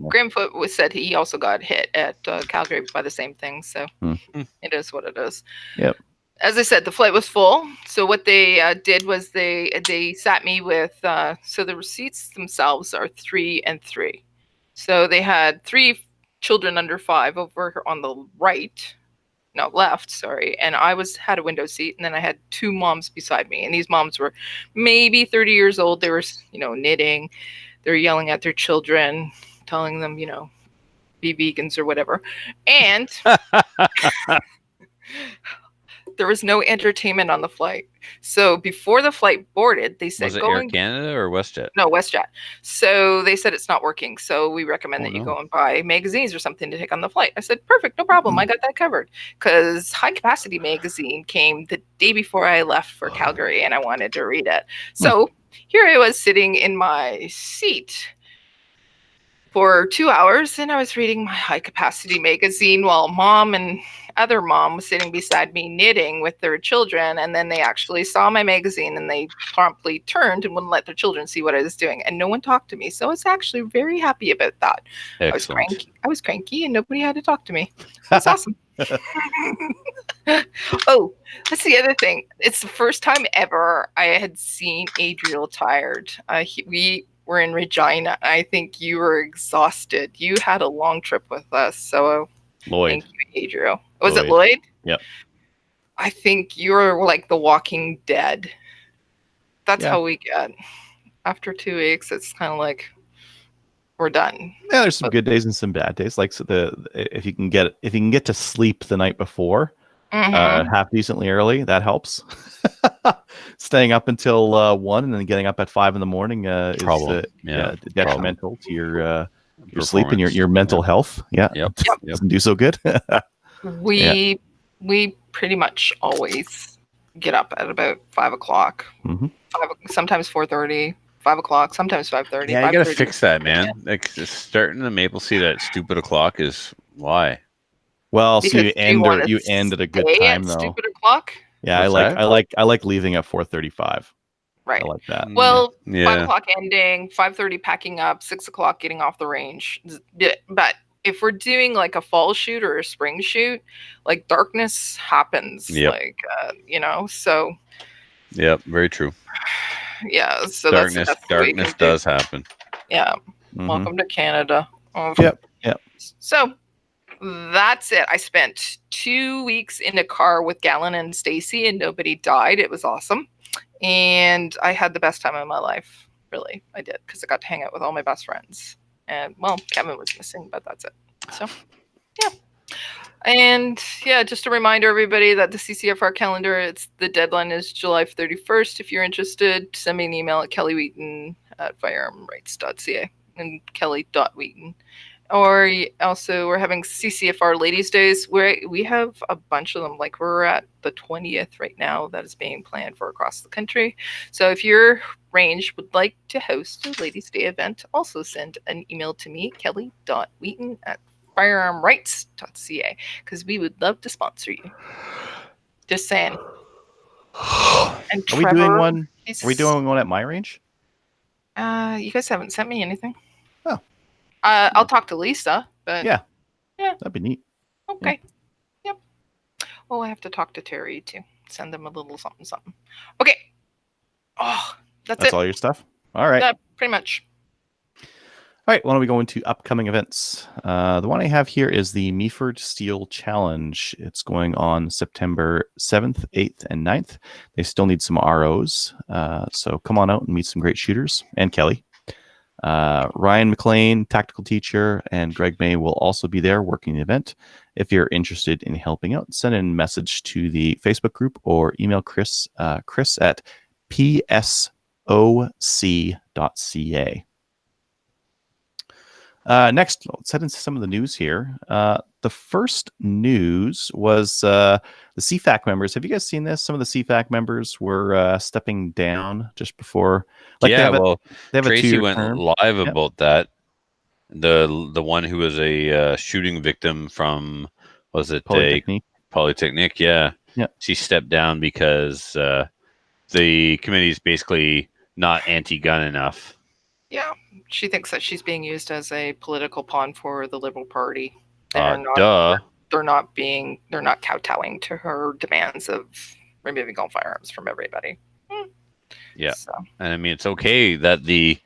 Graham Foote said he also got hit at Calgary by the same thing. So it is what it is. Yep. As I said, the flight was full. So what they did was they sat me with, so the receipts themselves are 3 and 3. So they had 3 children under 5 over on the left, sorry. And I had a window seat, and then I had 2 moms beside me. And these moms were maybe 30 years old. They were, knitting. They're yelling at their children, telling them, be vegans or whatever. And there was no entertainment on the flight. So before the flight boarded, they said, was it Air Canada or WestJet? No, WestJet. So they said it's not working. So we recommend that you go and buy magazines or something to take on the flight. I said, perfect, no problem. I got that covered. Because High Capacity magazine came the day before I left for Calgary, and I wanted to read it. So here I was sitting in my seat for 2 hours, and I was reading my High Capacity magazine while Mom and other mom was sitting beside me knitting with their children. And then they actually saw my magazine, and they promptly turned and wouldn't let their children see what I was doing. And no one talked to me. So I was actually very happy about that. Excellent. I was cranky and nobody had to talk to me. That's awesome. Oh, that's the other thing. It's the first time ever I had seen Adriel tired. We were in Regina. I think you were exhausted. You had a long trip with us. So Lloyd. Thank you, Adriel. Was it Lloyd? Yep. I think you're like the Walking Dead. That's how we get. After 2 weeks, it's kind of like we're done. Yeah, there's some good days and some bad days. Like if you can get to sleep the night before, half decently early. That helps. Staying up until 1 and then getting up at 5 in the morning is detrimental to your sleep and your mental health. Yeah, Yep. Doesn't do so good. We pretty much always get up at about 5 o'clock. Sometimes 4:30, 5 o'clock, sometimes 5:30. Yeah, you gotta fix that, man. Like starting the maple seed at stupid o'clock is why. Well, Because so you end at a good time though. Stupid o'clock. Yeah, What's I like leaving at 4:35. Right. I like that. Well, 5 o'clock ending, 5:30 packing up, 6 o'clock getting off the range. But if we're doing like a fall shoot or a spring shoot, like darkness happens. Yep. Like so. Yep, very true. Yeah, so darkness does happen. Yeah. Welcome to Canada. Oh. Yep. So that's it. I spent 2 weeks in a car with Galen and Stacy and nobody died. It was awesome. And I had the best time of my life. Really, I did, because I got to hang out with all my best friends. And, well, Kevin was missing, but that's it. So, yeah. And, yeah, just a reminder, everybody, that the CCFR calendar, the deadline is July 31st. If you're interested, send me an email at kellywheaton@firearmrights.ca and kelly.wheaton. Or also, we're having CCFR Ladies' Days, where we have a bunch of them. Like, we're at the 20th right now that is being planned for across the country. So if your range would like to host a Ladies' Day event, also send an email to me, kelly.wheaton@firearmrights.ca, because we would love to sponsor you. Just saying. And Are we doing one? Are we doing one at my range? You guys haven't sent me anything. Oh. I'll talk to Lisa, but yeah, that'd be neat. Okay. Yep. Well, I have to talk to Terry too. Send them a little something. Okay. Oh, that's it. All your stuff. All right. Pretty much. All right. Why don't we go into upcoming events? The one I have here is the Meaford Steel Challenge. It's going on September 7th, 8th, and 9th. They still need some ROs. So come on out and meet some great shooters. And Kelly. Ryan McLean, tactical teacher, and Greg May will also be there working the event. If you're interested in helping out, send in a message to the Facebook group or email Chris at psoc.ca. Next, let's head into some of the news here. The first news was the CFAC members. Have you guys seen this? Some of the CFAC members were stepping down just before. Like they have Tracy a went term. live about that. The one who was a shooting victim from, was it Polytechnique? Yeah. She stepped down because the committee is basically not anti-gun enough. Yeah, she thinks that she's being used as a political pawn for the Liberal Party. Duh. They're not kowtowing to her demands of removing all firearms from everybody. Yeah, so. And I mean, it's okay that the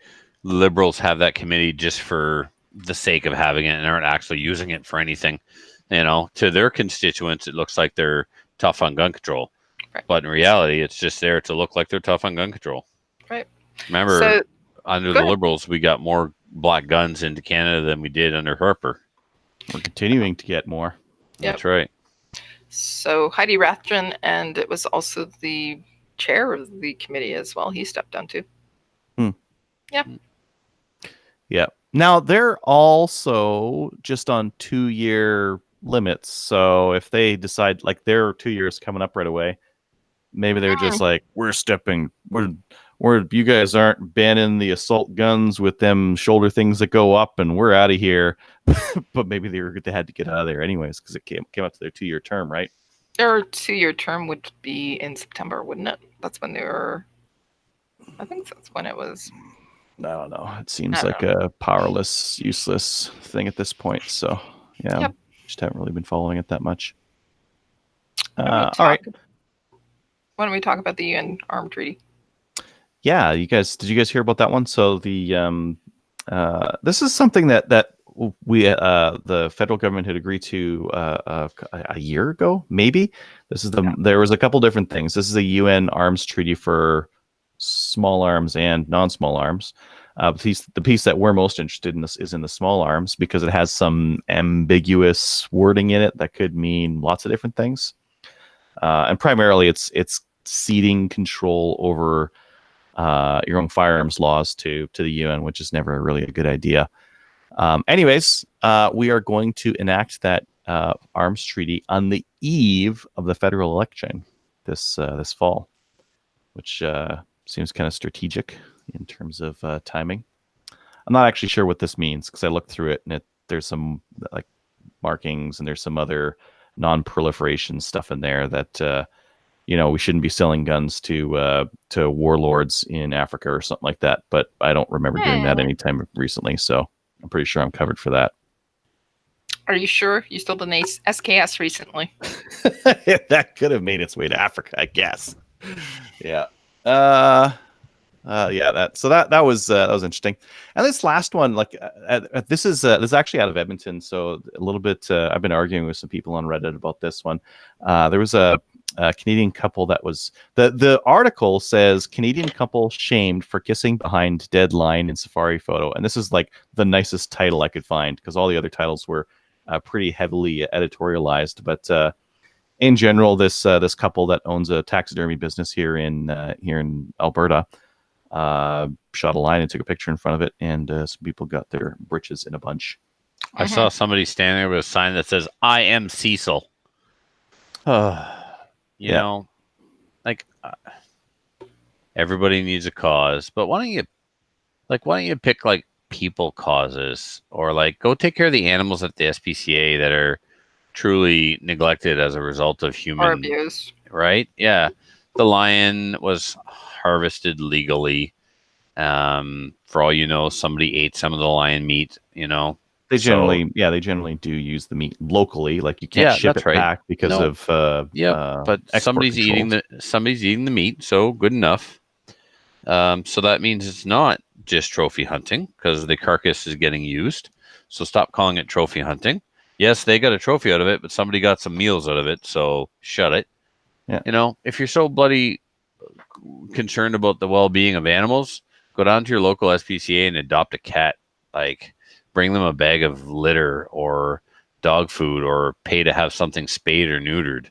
Liberals have that committee just for the sake of having it and aren't actually using it for anything. You know, to their constituents, it looks like they're tough on gun control. Right. But in reality, it's just there to look like they're tough on gun control. Right. Remember, under the Liberals, we got more black guns into Canada than we did under Harper. We're continuing to get more. Yep. That's right. So Heidi Rathbun, and it was also the chair of the committee as well. He stepped down too. Yeah. Yeah. Now they're also just on 2-year limits. So if they decide like their 2 years coming up right away, maybe they're just like, we're you guys aren't banning the assault guns with them shoulder things that go up, and we're out of here. But maybe they had to get out of there anyways because it came up to their 2-year term, right? Their 2-year term would be in September, wouldn't it? That's when they were. I think that's when it was. I don't know. It seems like a powerless, useless thing at this point. So yeah, just haven't really been following it that much. All right. Why don't we talk about the UN Armed Treaty? Yeah, did you guys hear about that one? So the this is something that we the federal government had agreed to a year ago, maybe. This is there was a couple different things. This is a UN arms treaty for small arms and non-small arms. The piece that we're most interested in this is in the small arms because it has some ambiguous wording in it that could mean lots of different things. and primarily it's ceding control over your own firearms laws to the UN, which is never really a good idea. Anyways, we are going to enact that arms treaty on the eve of the federal election this fall, which seems kind of strategic in terms of timing. I'm not actually sure what this means because I looked through it and there's some like markings and there's some other non-proliferation stuff in there that we shouldn't be selling guns to warlords in Africa or something like that. But I don't remember doing that anytime recently, so I'm pretty sure I'm covered for that. Are you sure you sold an SKS recently? That could have made its way to Africa, I guess. Yeah. That was interesting. And this last one, this is actually out of Edmonton, so a little bit. I've been arguing with some people on Reddit about this one. There was a Canadian couple that was the article says Canadian couple shamed for kissing behind dead lion in safari photo, and this is like the nicest title I could find because all the other titles were pretty heavily editorialized, but. In general, this couple that owns a taxidermy business here in Alberta shot a lion and took a picture in front of it, and some people got their britches in a bunch. I saw somebody standing there with a sign that says "I am Cecil." You know, like everybody needs a cause, but why don't you pick like people causes, or like go take care of the animals at the SPCA that are truly neglected as a result of human abuse, right? Yeah, the lion was harvested legally. For all you know, somebody ate some of the lion meat. They generally do use the meat locally. Like you can't ship it back because of but somebody's eating the meat, so good enough. So that means it's not just trophy hunting because the carcass is getting used. So stop calling it trophy hunting. Yes, they got a trophy out of it, but somebody got some meals out of it, so shut it. Yeah. If you're so bloody concerned about the well-being of animals, go down to your local SPCA and adopt a cat. Like, bring them a bag of litter or dog food or pay to have something spayed or neutered.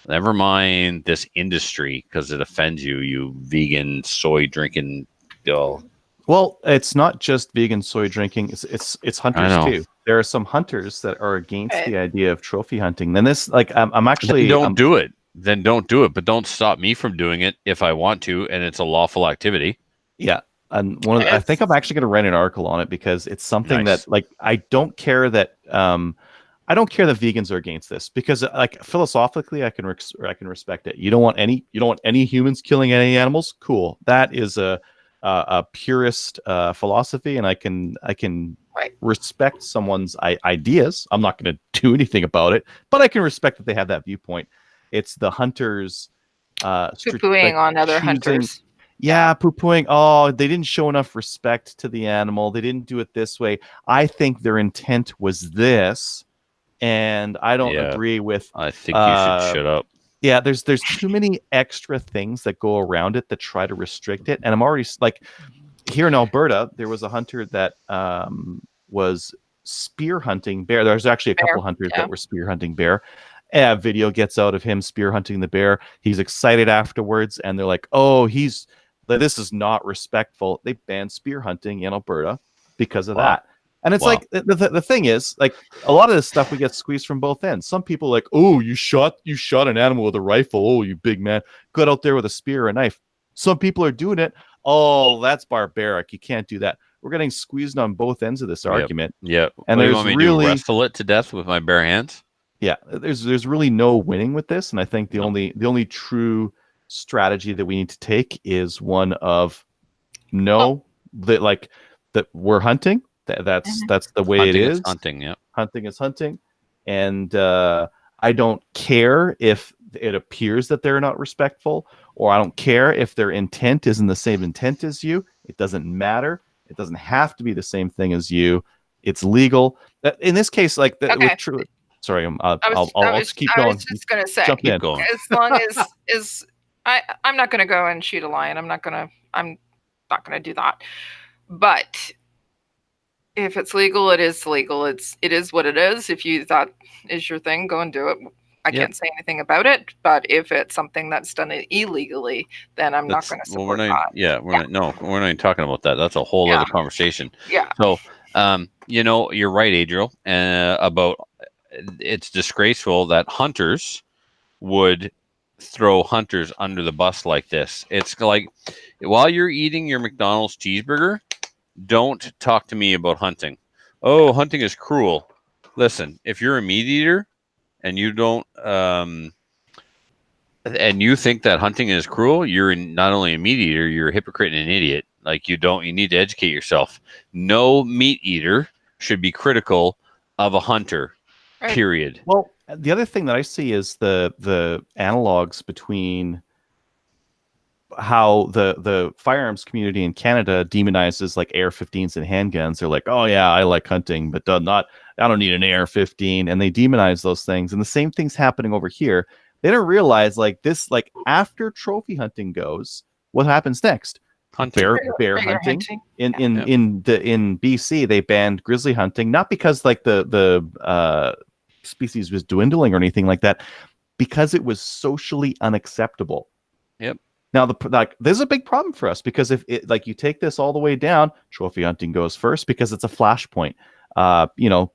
Never mind this industry because it offends you vegan, soy drinking bill. Well, it's not just vegan soy drinking. It's hunters too. There are some hunters that are against the idea of trophy hunting. Then this, I'm actually do it. Then don't do it, but don't stop me from doing it if I want to, and it's a lawful activity. Yeah, and I think I'm actually going to write an article on it because it's something that I don't care that vegans are against this because philosophically I can respect it. You don't want any humans killing any animals. Cool, that is a purist philosophy, and I can respect someone's ideas. I'm not going to do anything about it, but I can respect that they have that viewpoint. It's the hunters poo-pooing on other hunters. Yeah, poo-pooing. Oh, they didn't show enough respect to the animal. They didn't do it this way. I think their intent was this, and I don't agree with. I think you should shut up. Yeah, there's too many extra things that go around it that try to restrict it, and I'm already here in Alberta. There was a hunter that was spear hunting bear. There's actually a couple hunters that were spear hunting bear. A video gets out of him spear hunting the bear. He's excited afterwards, and they're like, "Oh, this is not respectful." They banned spear hunting in Alberta because of that. And it's the thing is, a lot of this stuff we get squeezed from both ends. Some people are like, "Oh, you shot an animal with a rifle. Oh, you big man. Got out there with a spear or a knife." Some people are doing it. Oh, that's barbaric. You can't do that. We're getting squeezed on both ends of this argument. Yeah. And you want me to wrestle it to death with my bare hands? Yeah, there's really no winning with this, and I think the only true strategy that we need to take is one of that we're hunting. That's the way hunting it is. Hunting, yeah. Hunting is hunting, and I don't care if it appears that they're not respectful, or I don't care if their intent isn't the same intent as you. It doesn't matter. It doesn't have to be the same thing as you. It's legal. In this case, with true. Sorry, I'll just keep going. I was just gonna say, Jump in. As long as I'm not gonna go and shoot a lion. I'm not gonna do that. But if it's legal, it is legal. It is what it is. If that is your thing, go and do it. I can't say anything about it, but if it's something that's done illegally, then I'm not going to Well, support we're not. that. Yeah, we're not even talking about that. That's a whole other conversation. Yeah. So, you're right, Adriel, about it's disgraceful that hunters would throw hunters under the bus like this. It's like while you're eating your McDonald's cheeseburger, don't talk to me about hunting. Oh, hunting is cruel. Listen, if you're a meat eater and you don't and you think that hunting is cruel, you're not only a meat eater, you're a hypocrite and an idiot. Like you need to educate yourself. No meat eater should be critical of a hunter. Right. Period. Well, the other thing that I see is the analogs between how the firearms community in Canada demonizes like AR-15s and handguns. They're like, oh yeah, I like hunting, but I don't need an AR-15, and they demonize those things. And the same thing's happening over here. They don't realize like this, like after trophy hunting goes, what happens next? Hunting. Bear hunting. In BC, they banned grizzly hunting, not because like the species was dwindling or anything like that, because it was socially unacceptable. Yep. Now, there's a big problem for us because if it, like you take this all the way down, trophy hunting goes first because it's a flashpoint.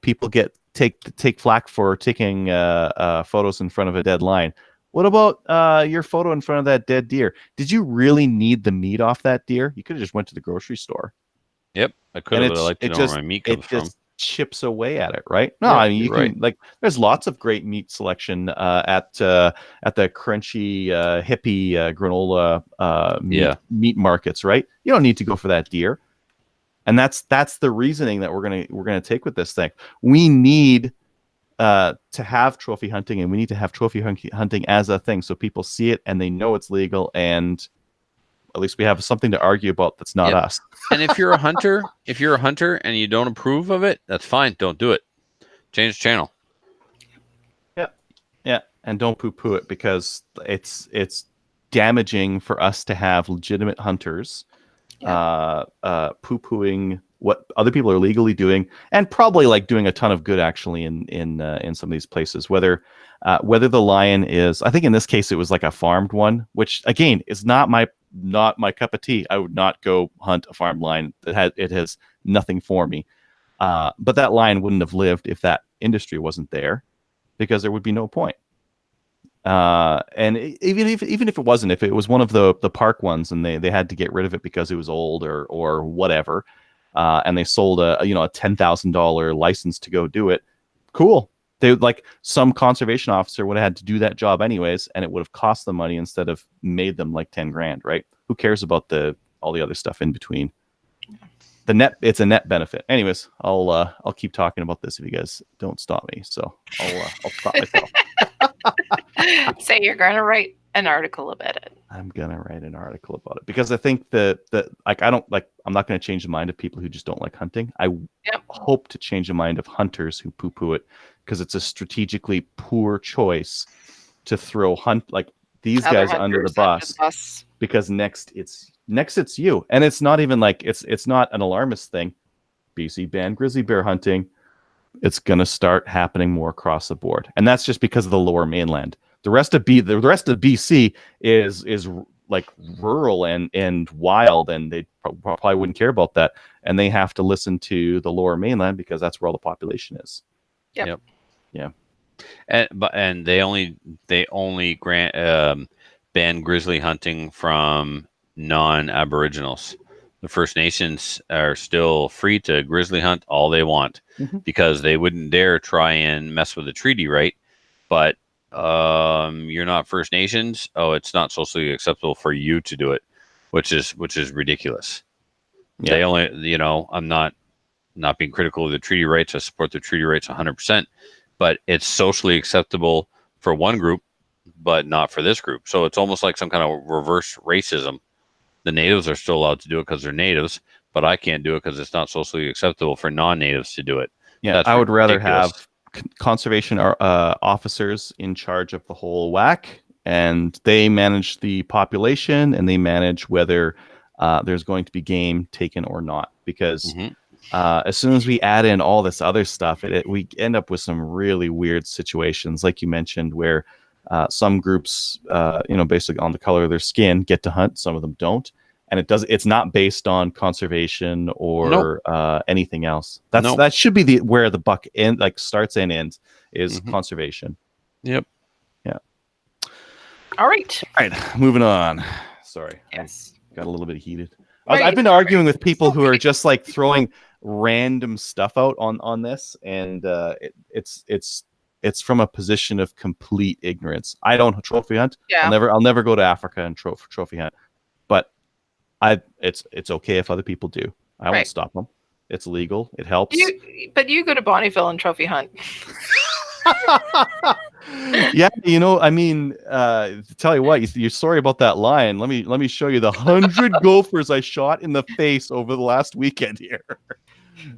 People take flack for taking photos in front of a dead lion. What about your photo in front of that dead deer? Did you really need the meat off that deer? You could have just went to the grocery store. Yep, I could have. But I like to know where my meat comes from. Chips away at it, right? No, I mean you can like. There's lots of great meat selection at the crunchy hippie granola meat markets, right? You don't need to go for that deer, and that's the reasoning that we're gonna take with this thing. We need to have trophy hunting, and we need to have trophy hunting as a thing, so people see it and they know it's legal, and at least we have something to argue about that's not us. And if you're a hunter, and you don't approve of it, that's fine. Don't do it. Change the channel. Yeah, and don't poo-poo it because it's damaging for us to have legitimate hunters poo-pooing what other people are legally doing, and probably like doing a ton of good actually in some of these places. Whether the lion is, I think in this case it was like a farmed one, which again is not my cup of tea. I would not go hunt a farmed lion. It has nothing for me. But that lion wouldn't have lived if that industry wasn't there, because there would be no point. And even if it wasn't, if it was one of the park ones and they had to get rid of it because it was old or whatever, and they sold a $10,000 license to go do it, cool. They would, like, some conservation officer would have had to do that job anyways, and it would have cost them money instead of made them like 10 grand, right? Who cares about all the other stuff in between? It's a net benefit. Anyways, I'll keep talking about this if you guys don't stop me. So I'll stop myself. Say you're gonna write an article about it. I'm gonna write an article about it because I think that I'm not gonna change the mind of people who just don't like hunting. I hope to change the mind of hunters who poo-poo it, because it's a strategically poor choice to throw these guys under the bus, because next it's you. And it's not even like it's not an alarmist thing. BC banned grizzly bear hunting. It's gonna start happening more across the board, and that's just because of the Lower Mainland. The rest of BC is like rural and wild, and they probably wouldn't care about that. And they have to listen to the Lower Mainland because that's where all the population is. Yep. Yeah. And they only ban grizzly hunting from non-Aboriginals. The First Nations are still free to grizzly hunt all they want, because they wouldn't dare try and mess with the treaty, right? But you're not First Nations. Oh, it's not socially acceptable for you to do it, which is ridiculous. Yeah. They only, I'm not being critical of the treaty rights. I support the treaty rights 100%, but it's socially acceptable for one group, but not for this group. So it's almost like some kind of reverse racism. The natives are still allowed to do it because they're natives, but I can't do it because it's not socially acceptable for non-natives to do it. Yeah, I would rather have conservation officers in charge of the whole whack, and they manage the population, and they manage whether there's going to be game taken or not, because as soon as we add in all this other stuff, we end up with some really weird situations, like you mentioned, where some groups, basically on the color of their skin, get to hunt. Some of them don't, and it's not based on conservation or anything else. That should be where the buck starts and ends is conservation. Yep. Yeah. All right. All right. Moving on. Sorry. Yes. I got a little bit heated. I've been arguing with people who are just like throwing random stuff out on this, and it's from a position of complete ignorance. I don't trophy hunt. Yeah. I'll never go to Africa and trophy hunt. But it's okay if other people do. I won't stop them. It's legal. It helps. But you go to Bonneville and trophy hunt. Yeah, I mean, tell you what, you're sorry about that lion. Let me show you the 100 gophers I shot in the face over the last weekend here,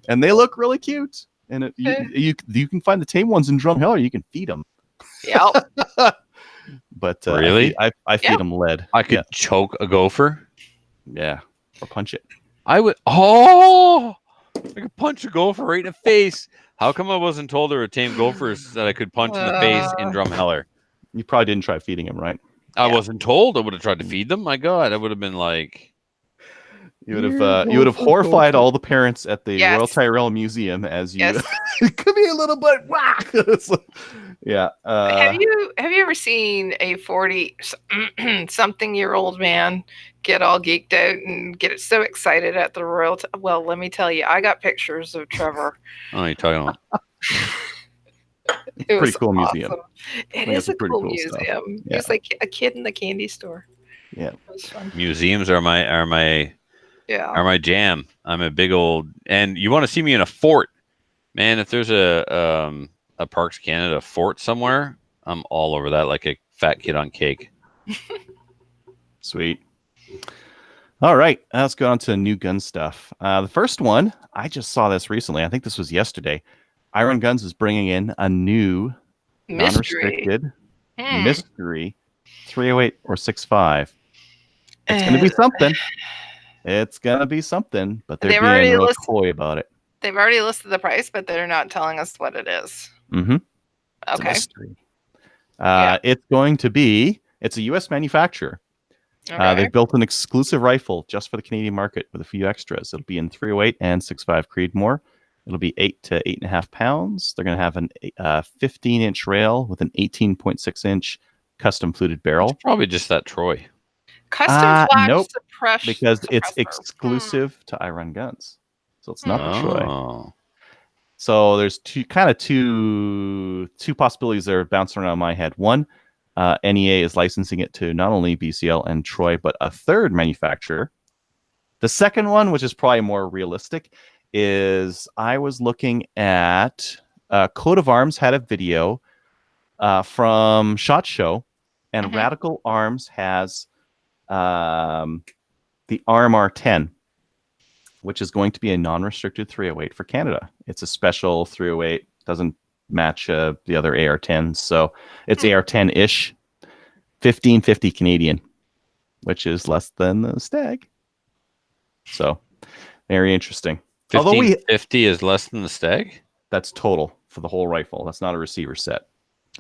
and they look really cute. And you can find the tame ones in Drumheller. You can feed them. Yeah. But really, I feed them lead. I could choke a gopher. Yeah, or punch it. I would. Oh, I could punch a gopher right in the face. How come I wasn't told there were tame gophers that I could punch in the face in Drumheller? You probably didn't try feeding him, right? I wasn't told. I would have tried to feed them. My God, I would have been like, you would have horrified all the parents at the Royal Tyrrell Museum as you could be a little bit whack. Yeah. Have you ever seen a 40-something-year-old man get all geeked out and get so excited at the Royal? Well, let me tell you, I got pictures of Trevor. Oh, you're talking about? It pretty cool museum. It is a cool museum. Yeah. It's like a kid in the candy store. Yeah. It was fun. Museums are my jam. I'm a big old, and you want to see me in a fort, man. If there's a Parks Canada fort somewhere, I'm all over that like a fat kid on cake. Sweet. All right, let's go on to new gun stuff. The first one, I just saw this recently. I think this was yesterday. Iron Guns is bringing in a new non-restricted mystery 308 or 6.5. It's going to be something. It's going to be something, but they're being real coy about it. They've already listed the price, but they're not telling us what it is. Mm-hmm. Okay. It's a mystery. It's going to be, it's a U.S. manufacturer. Okay. They've built an exclusive rifle just for the Canadian market with a few extras. It'll be in 308 and 6.5 Creedmoor. It'll be 8 to 8.5 pounds. They're going to have a 15-inch rail with an 18.6-inch custom fluted barrel. It's probably just that Troy. Custom flash nope, suppression. because it's exclusive to Iron Guns. So it's not the Troy. So there's two possibilities that are bouncing around my head. One, NEA is licensing it to not only BCL and Troy, but a third manufacturer. The second one, which is probably more realistic, is I was looking at Coat of Arms had a video from SHOT Show, and Radical Arms has the RMR 10, which is going to be a non-restricted 308 for Canada. It's a special 308, doesn't match the other AR-10s, so it's AR-10-ish, 1550 Canadian, which is less than the Stag. So very interesting. 1550 is less than the Stag? That's total for the whole rifle. That's not a receiver set.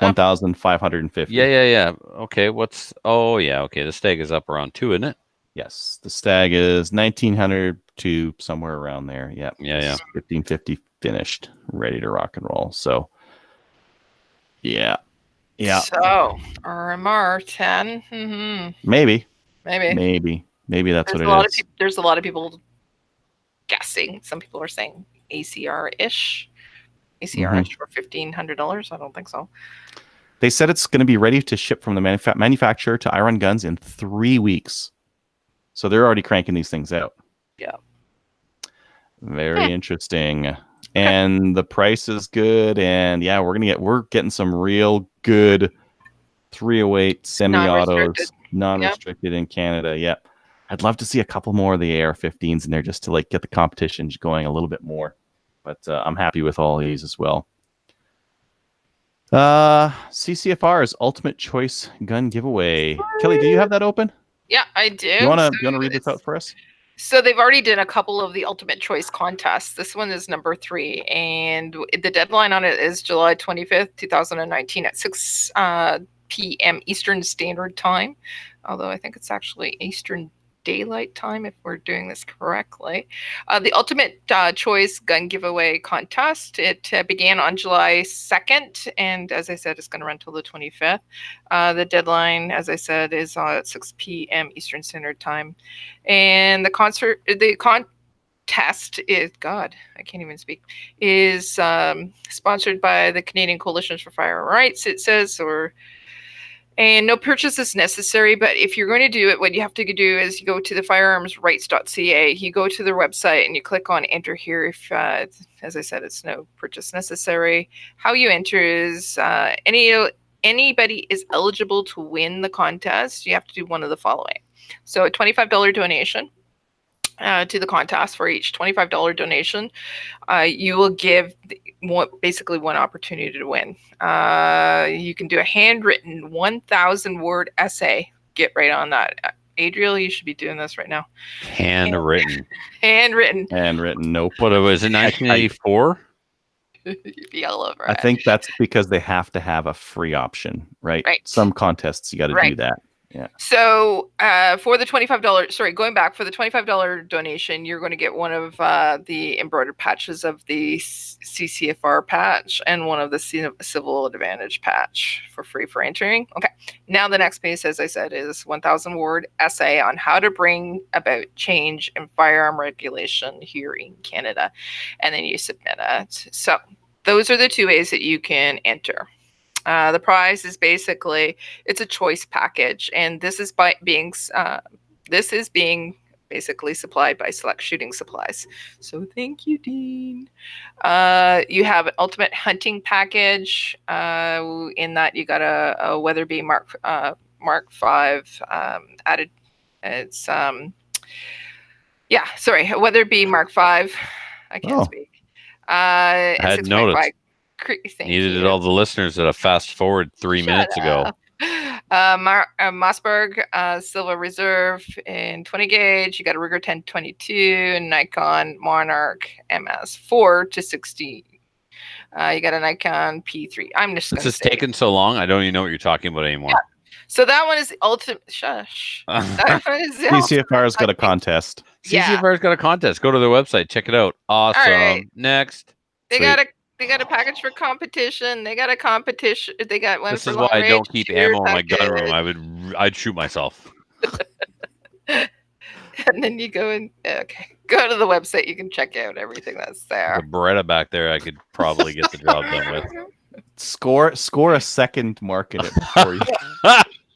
1,550. Yeah. Okay, the Stag is up around 2, isn't it? Yes, the Stag is 1,900 to somewhere around there. Yeah. 1550 finished, ready to rock and roll. So, yeah. So, RMR 10. Mm-hmm. Maybe that's what it is. There's a lot of people guessing. Some people are saying ACR-ish for $1,500. I don't think so. They said it's going to be ready to ship from the manufacturer to Iron Guns in 3 weeks. So they're already cranking these things out. Yeah. Very interesting. And the price is good. And yeah, we're getting some real good 308 semi-autos, non-restricted in Canada. Yep. I'd love to see a couple more of the AR-15s in there just to like get the competition going a little bit more. But I'm happy with all these as well. CCFR's Ultimate Choice Gun Giveaway. Kelly, do you have that open? Yeah, I do. You want to read this out for us? So they've already done a couple of the ultimate choice contests. This one is number 3, and the deadline on it is July 25th, 2019 at 6 p.m. Eastern Standard Time. Although I think it's actually Eastern Daylight Time if we're doing this correctly. The ultimate choice gun giveaway contest, it began on July 2nd, and as I said, it's going to run till the 25th. The deadline, as I said, is at 6 p.m. Eastern Standard Time. And the contest is, God, I can't even speak, is sponsored by the Canadian Coalition for Firearm Rights, it says, and no purchase is necessary, but if you're going to do it, what you have to do is you go to the firearmsrights.ca, you go to their website and you click on enter here. If, as I said, it's no purchase necessary. How you enter is anybody is eligible to win the contest. You have to do one of the following. So a $25 donation to the contest. For each $25 donation, you will give basically one opportunity to win. You can do a handwritten 1,000-word essay. Get right on that. Adriel, you should be doing this right now. Handwritten. Handwritten. Nope. What was it, 1984? You'd be all over I it. think that's because they have to have a free option, right? Some contests you got to do that. Yeah. So for the $25, going back, for the $25 donation, you're going to get one of the embroidered patches of the CCFR patch and one of the Civil Advantage patch for free for entering. Okay. Now the next piece, as I said, is 1,000-word essay on how to bring about change in firearm regulation here in Canada. And then you submit it. So those are the 2 ways that you can enter. The prize is basically, it's a choice package, and this is being basically supplied by Select Shooting Supplies. So thank you, Dean. You have an ultimate hunting package. In that you got a Weatherby Mark 5 added. It's a Weatherby Mark 5. I can't speak. I had noticed. Needed all the listeners that have fast forward 3 minutes ago. Mossberg Silver Reserve in 20 gauge. You got a Ruger 1022, Nikon Monarch MS4 to 60. You got a Nikon P3. I'm just. This is taking so long. I don't even know what you're talking about anymore. Yeah. So that one is the ultimate. Shush. CCFR's got a contest. CCFR's got a contest. Go to their website. Check it out. Awesome. Right. Next. They got a package for competition. They got a competition. They got one. This is why I don't keep ammo in my gun room. I'd shoot myself. And then you go and go to the website. You can check out everything that's there. The Beretta back there, I could probably get the job done with. Score a second mark in it before you.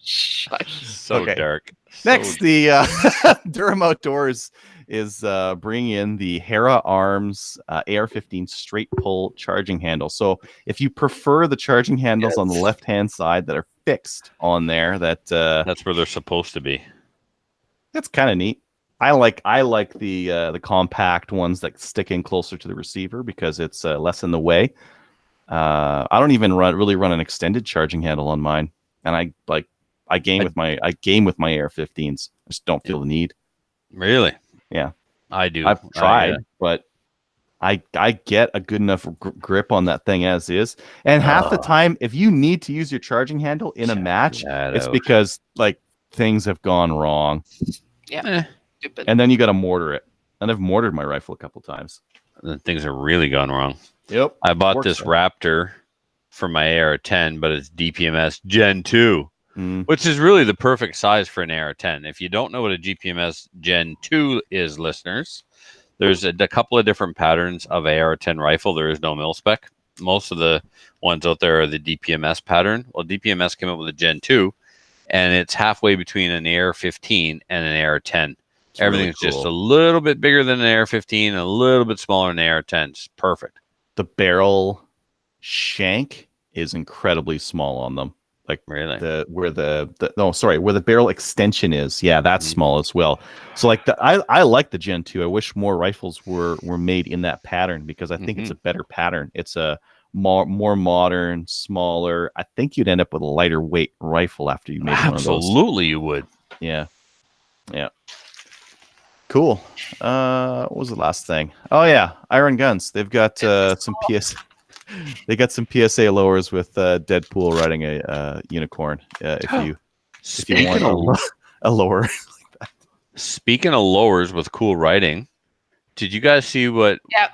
So dark. Next, the Durham Outdoors is bringing in the Hara Arms AR-15 straight pull charging handle. So if you prefer the charging handles on the left-hand side that are fixed on there, that's where they're supposed to be. That's kind of neat. I like the compact ones that stick in closer to the receiver because it's less in the way. I don't even really run an extended charging handle on mine, and I game with my AR-15s. I just don't feel the need. Really? Yeah, I do. I've tried, but I get a good enough grip on that thing as is. And half the time, if you need to use your charging handle in a match, it's because things have gone wrong. Yeah. And then you got to mortar it. And I've mortared my rifle a couple times. And then things have really gone wrong. Yep. I bought this Raptor for my AR-10, but it's DPMS Gen 2. Which is really the perfect size for an AR-10. If you don't know what a GPMS Gen 2 is, listeners, there's a couple of different patterns of AR-10 rifle. There is no mil-spec. Most of the ones out there are the DPMS pattern. Well, DPMS came up with a Gen 2, and it's halfway between an AR-15 and an AR-10. Everything's really cool. Just a little bit bigger than an AR-15 and a little bit smaller than an AR-10. It's perfect. The barrel shank is incredibly small on them. Really? Where the barrel extension is. Yeah, that's small as well. So I like the Gen 2. I wish more rifles were made in that pattern because I think it's a better pattern. It's a more modern, smaller. I think you'd end up with a lighter weight rifle after you made one of those. Absolutely, you would. Yeah. Cool. What was the last thing? Oh yeah, Iron Guns. They've got some PS. They got some PSA lowers with Deadpool riding a unicorn. If you Speaking want a lower. Speaking of lowers with cool writing, did you guys see what Yep.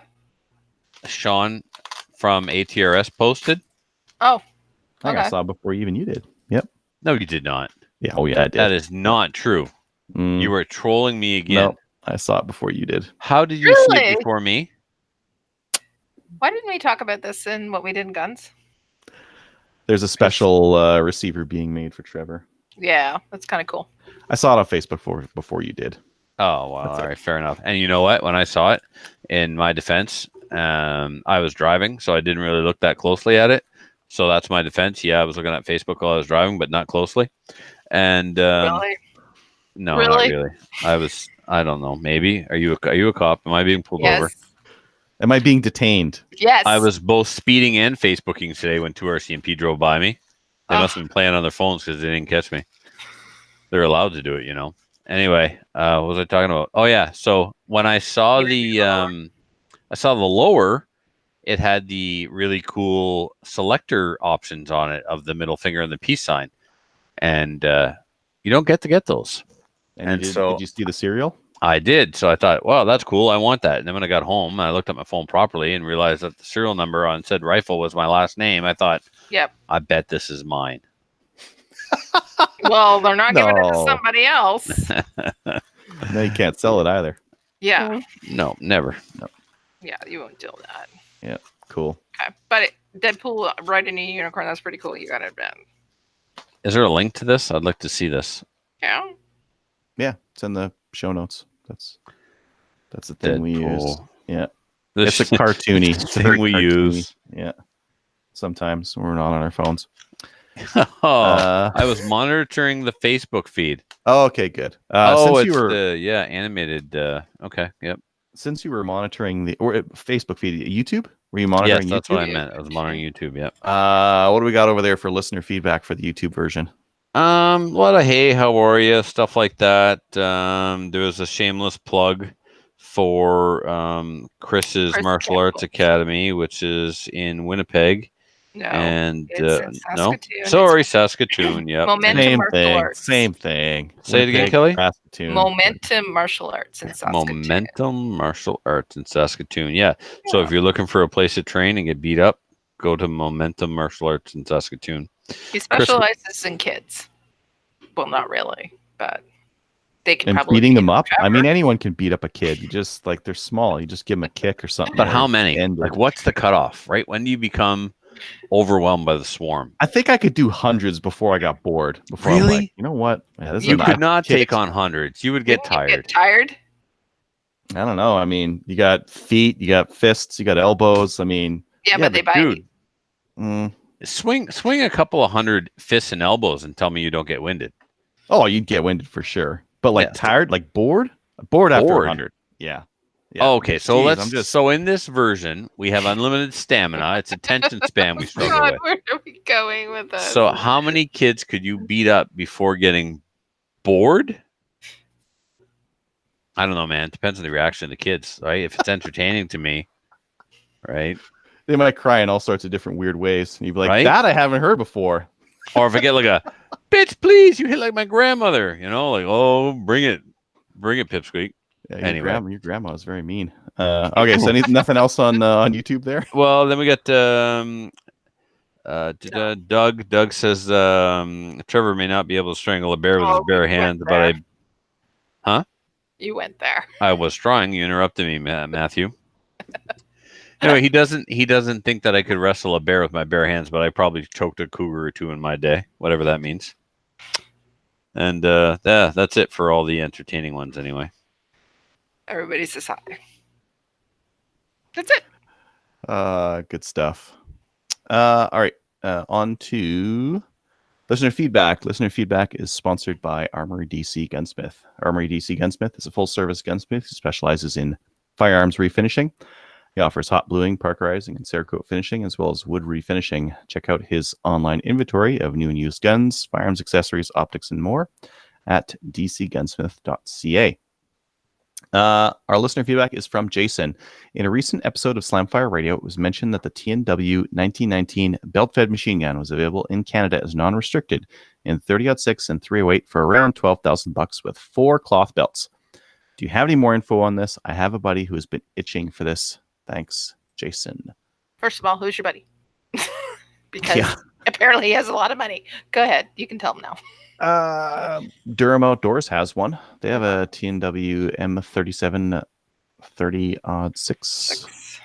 Sean from ATRS posted? Oh. I think I Okay. saw it before even you did. Yep. No, you did not. Yeah. Oh yeah, I did. That is not true. Mm, You were trolling me again. no, I saw it before you did. How did you see Really? it before me? Why didn't we talk about this in what we did in guns? There's a special receiver being made for Trevor. Yeah, that's kind of cool. I saw it on Facebook before you did. Oh, well, That's all it. right, fair enough. And you know what? When I saw it, in my defense, I was driving, so I didn't really look that closely at it. So that's my defense. Yeah, I was looking at Facebook while I was driving, but not closely. And Really? no, Really? not really. I don't know. Maybe. Are you a cop? Am I being pulled over? Yes. Am I being detained? Yes. I was both speeding and Facebooking today when two RCMP drove by me. They must have been playing on their phones because they didn't catch me. They're allowed to do it, you know. Anyway, what was I talking about? Oh yeah. So when I saw the lower, it had the really cool selector options on it of the middle finger and the peace sign, and you don't get to get those. And did you see the serial? I did. So I thought, wow, that's cool. I want that. And then when I got home, I looked at my phone properly and realized that the serial number on said rifle was my last name. I thought, Yep. I bet this is mine. Well, they're not giving it to No. somebody else. No, you can't sell it either. Yeah. No, never. Yeah, you won't do that. Cool. Okay. But Deadpool riding a unicorn, that's pretty cool. You got to admit. Is there a link to this? I'd like to see this. Yeah. Yeah, it's in the show notes. That's the thing we use. Deadpool. Yeah, This it's a cartoony thing very we cartoony. use. Yeah, sometimes we're not on our phones. I was monitoring the Facebook feed. Oh, okay, good. Since Since it's you were the animated. Okay, yep. since you were monitoring the Facebook feed, YouTube, were you monitoring Yes, that's YouTube? what I meant. I was monitoring YouTube. Yep. What do we got over there for listener feedback for the YouTube version? A lot of hey, how are you? Stuff like that. There was a shameless plug for Chris's Chris Martial Arts Campbell. Academy, which is in Winnipeg. No. And it's in no, Saskatoon. sorry, Saskatoon. Yep. Momentum Same Martial thing. Arts. Same thing. Say it again, Winnipeg, Kelly. Saskatoon. Momentum Martial Arts in Saskatoon. Momentum Martial Arts in Saskatoon. Yeah. So if you're looking for a place to train and get beat up, go to Momentum Martial Arts in Saskatoon. He specializes in kids. Well, not really, but they can And probably beating beat them up. I Trevor. mean, anyone can beat up a kid. You just like they're small. You just give them a kick or something. But how many? And Like, what's the cutoff, right? When do you become overwhelmed by the swarm? I think I could do hundreds before I got bored. Before I'm Really? like, you know what? Yeah, this is You enough could not kicks. take on hundreds. You would get You tired. Get tired? I don't know. I mean, you got feet, you got fists, you got elbows. I mean, Yeah, but they bite. dude, mm, swing a couple of hundred fists and elbows and tell me you don't get winded. oh, you'd get winded for sure. But like Yeah. tired, like bored after Bored. 100. Yeah. Oh, okay, so Jeez, so in this version we have unlimited stamina. It's attention span we struggle God, with. where are we going with this? So how many kids could you beat up before getting bored? I don't know, man. It depends on the reaction of the kids, right? If it's entertaining to me, right? they might cry in all sorts of different weird ways. And you'd be like, Right? that I haven't heard before. Or if I get like a bitch, please, you hit like my grandmother, you know, like, oh, bring it, Pipsqueak. Yeah, Anyway. your grandma is very mean. Okay, so nothing else on YouTube there? Well, then we got Doug. Doug says Trevor may not be able to strangle a bear with his bare hands, but You went there. I was trying. You interrupted me, Matthew. Anyway, he doesn't think that I could wrestle a bear with my bare hands, but I probably choked a cougar or two in my day, whatever that means. And that's it for all the entertaining ones, anyway. Everybody says hi. That's it. Good stuff. All right. On to listener feedback. Listener feedback is sponsored by Armory DC Gunsmith. Armory DC Gunsmith is a full-service gunsmith who specializes in firearms refinishing. He offers hot bluing, parkerizing, and Cerakote finishing, as well as wood refinishing. Check out his online inventory of new and used guns, firearms, accessories, optics, and more at dcgunsmith.ca. Our listener feedback is from Jason. In a recent episode of Slamfire Radio, it was mentioned that the TNW 1919 belt-fed machine gun was available in Canada as non-restricted in 30-06 and 308 for around $12,000 with 4 cloth belts. Do you have any more info on this? I have a buddy who has been itching for this. Thanks, Jason. First of all, who's your buddy? Because apparently he has a lot of money. Go ahead. You can tell him now. Durham Outdoors has one. They have a TNW M37 30-06.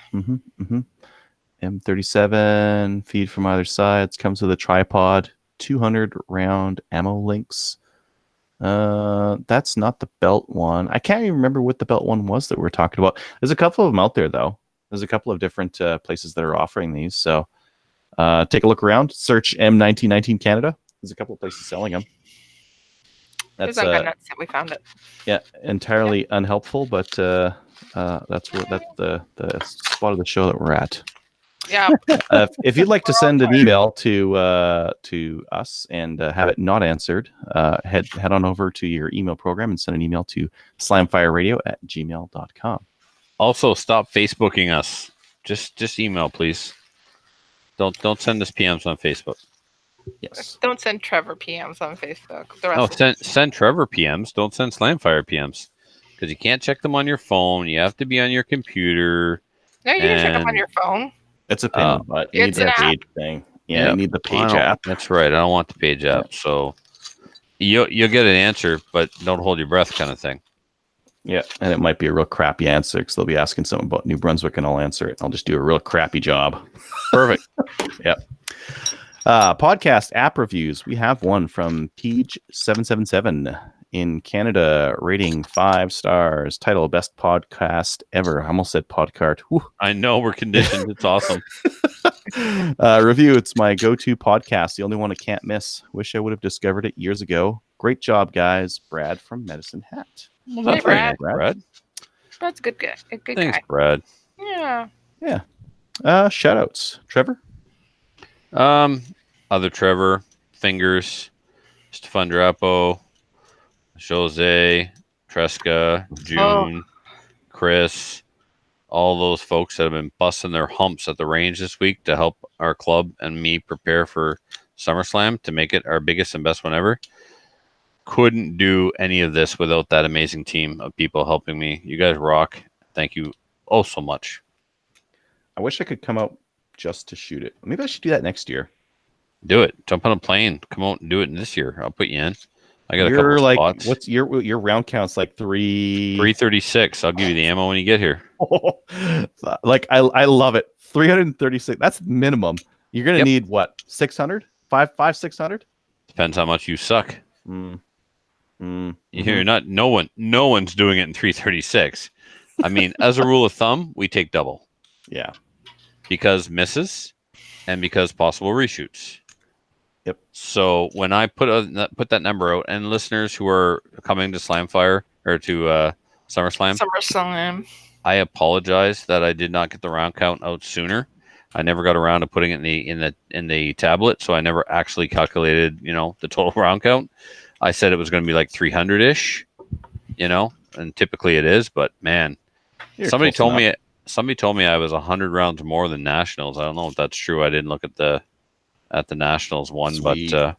M37 feed from either side. Comes with a tripod, 200 round ammo links. That's not the belt one. I can't even remember what the belt one was that we're talking about. There's a couple of them out there though. There's a couple of different places that are offering these. So take a look around. Search M1919 Canada. There's a couple of places selling them. That's we found it. Yeah, entirely unhelpful, but that's the spot of the show that we're at. Yeah. If you'd like to send an email to us and have it not answered, head on over to your email program and send an email to slamfireradio@gmail.com. Also, stop Facebooking us. Just email, please. Don't send us PMs on Facebook. Yes. Don't send Trevor PMs on Facebook. Send Trevor PMs. Don't send Slamfire PMs because you can't check them on your phone. You have to be on your computer. No, you can check them on your phone. It's a pain, but you need that page thing. Yeah, you need the page app. That's right. I don't want the page app. So you'll get an answer, but don't hold your breath, kind of thing. Yeah, and it might be a real crappy answer because they'll be asking something about New Brunswick, and I'll answer it. I'll just do a real crappy job. Perfect. Yep. Podcast app reviews. We have one from Peach777 in Canada, rating 5 stars. Title: Best podcast ever. I almost said podcart. Whew. I know, we're conditioned. It's awesome. Review: It's my go-to podcast, the only one I can't miss. Wish I would have discovered it years ago. Great job, guys. Brad from Medicine Hat. Well, that's Brad. Brad. That's a good guy. A good Thanks, guy. Brad. Yeah. Shout outs. Trevor? Other Trevor, Fingers, Stefan Drapo, Jose, Tresca, June, Chris, all those folks that have been busting their humps at the range this week to help our club and me prepare for SummerSlam to make it our biggest and best one ever. Couldn't do any of this without that amazing team of people helping me. You guys rock. Thank you so much. I wish I could come out just to shoot it. Maybe I should do that next year. Do it. Jump on a plane. Come out and do it this year. I'll put you in. I got a You're couple like, spots. what's your round count's like 336. I'll give you the ammo when you get here. Like I love it. 336. That's minimum. You're gonna need what? 600? 600? Depends how much you suck. You're not. No one's doing it in 336. I mean, as a rule of thumb, we take double. Yeah. Because misses, and because possible reshoots. Yep. So when I put that number out, and listeners who are coming to Slamfire or to SummerSlam, I apologize that I did not get the round count out sooner. I never got around to putting it in the tablet, so I never actually calculated, the total round count. I said it was going to be like 300-ish, and typically it is. But man, somebody told me I was 100 rounds more than nationals. I don't know if that's true. I didn't look at the nationals one. Sweet. But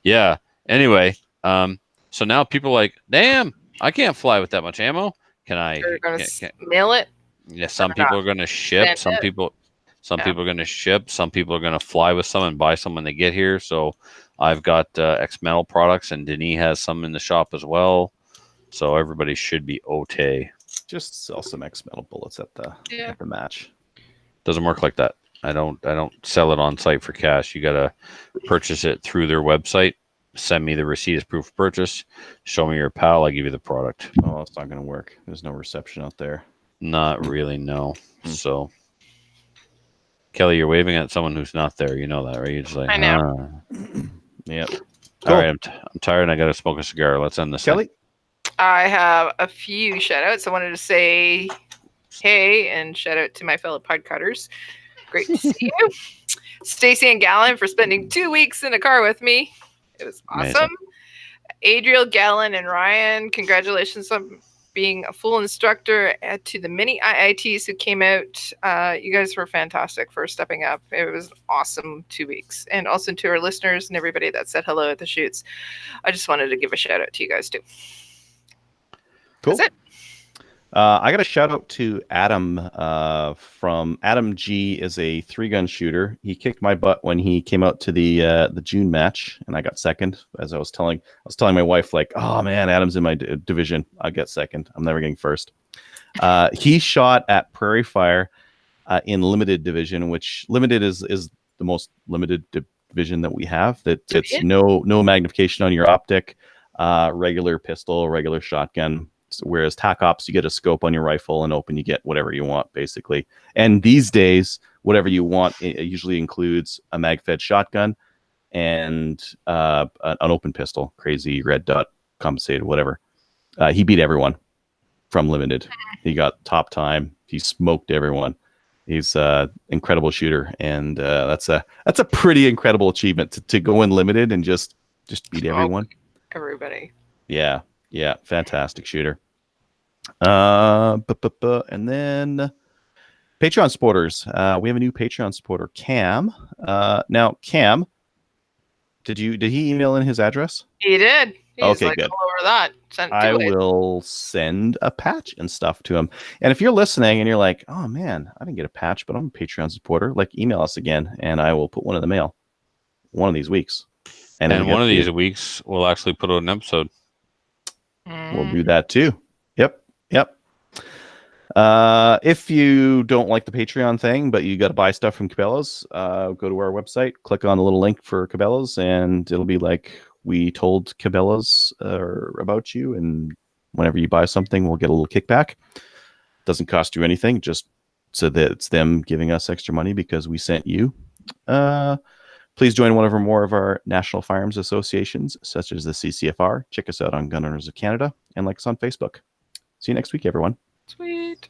yeah. Anyway, so now people are like, damn, I can't fly with that much ammo. Can I? You're going to mail it? Yeah. Some people are going to ship. Some people are going to ship. Some people are going to fly with some and buy some when they get here. So I've got X Metal products, and Denis has some in the shop as well. So everybody should be okay. Just sell some X Metal bullets at the match. Doesn't work like that. I don't sell it on site for cash. You gotta purchase it through their website. Send me the receipt as proof of purchase. Show me your PAL. I give you the product. Oh, it's not gonna work. There's no reception out there. Not really, no. So, Kelly, you're waving at someone who's not there. You know that, right? You're just like, I know. Yep. All right, I'm tired and I gotta smoke a cigar. Let's end this. Kelly. Thing. I have a few shout outs. I wanted to say hey and shout out to my fellow podcutters. Great to see you. Stacy and Gallon for spending 2 weeks in a car with me. It was awesome. Amazing. Adriel, Gallon, and Ryan, congratulations on being a full instructor, to the many IITs who came out. You guys were fantastic for stepping up. It was awesome 2 weeks. And also to our listeners and everybody that said hello at the shoots. I just wanted to give a shout out to you guys too. Cool. That's it. I got a shout out to Adam from Adam G is a 3-gun shooter. He kicked my butt when he came out to the June match, and I got second. As I was telling my wife, like, oh man, Adam's in my division. I get second. I'm never getting first. He shot at Prairie Fire in limited division, which limited is the most limited division that we have. That it's no magnification on your optic, regular pistol, regular shotgun. Whereas TAC Ops, you get a scope on your rifle, and open, you get whatever you want, basically. And these days, whatever you want, it usually includes a mag-fed shotgun and an open pistol, crazy red dot compensated, whatever. He beat everyone from limited. He got top time. He smoked everyone. He's an incredible shooter, and that's a pretty incredible achievement to go in limited and just beat everyone. Everybody. Yeah, fantastic shooter. And then Patreon supporters. We have a new Patreon supporter, Cam. Now, Cam, did he email in his address? He did. He's okay, good. All over that. I will send a patch and stuff to him. And if you're listening and you're like, oh man, I didn't get a patch, but I'm a Patreon supporter, like, email us again, and I will put one in the mail one of these weeks. And one of these weeks, we'll actually put out an episode. We'll do that too. Yep. If you don't like the Patreon thing, but you got to buy stuff from Cabela's, go to our website, click on the little link for Cabela's, and it'll be like, we told Cabela's about you, and whenever you buy something, we'll get a little kickback. Doesn't cost you anything, just so that it's them giving us extra money because we sent you. Please join one or more of our national firearms associations, such as the CCFR. Check us out on Gun Owners of Canada, and like us on Facebook. See you next week, everyone. Sweet.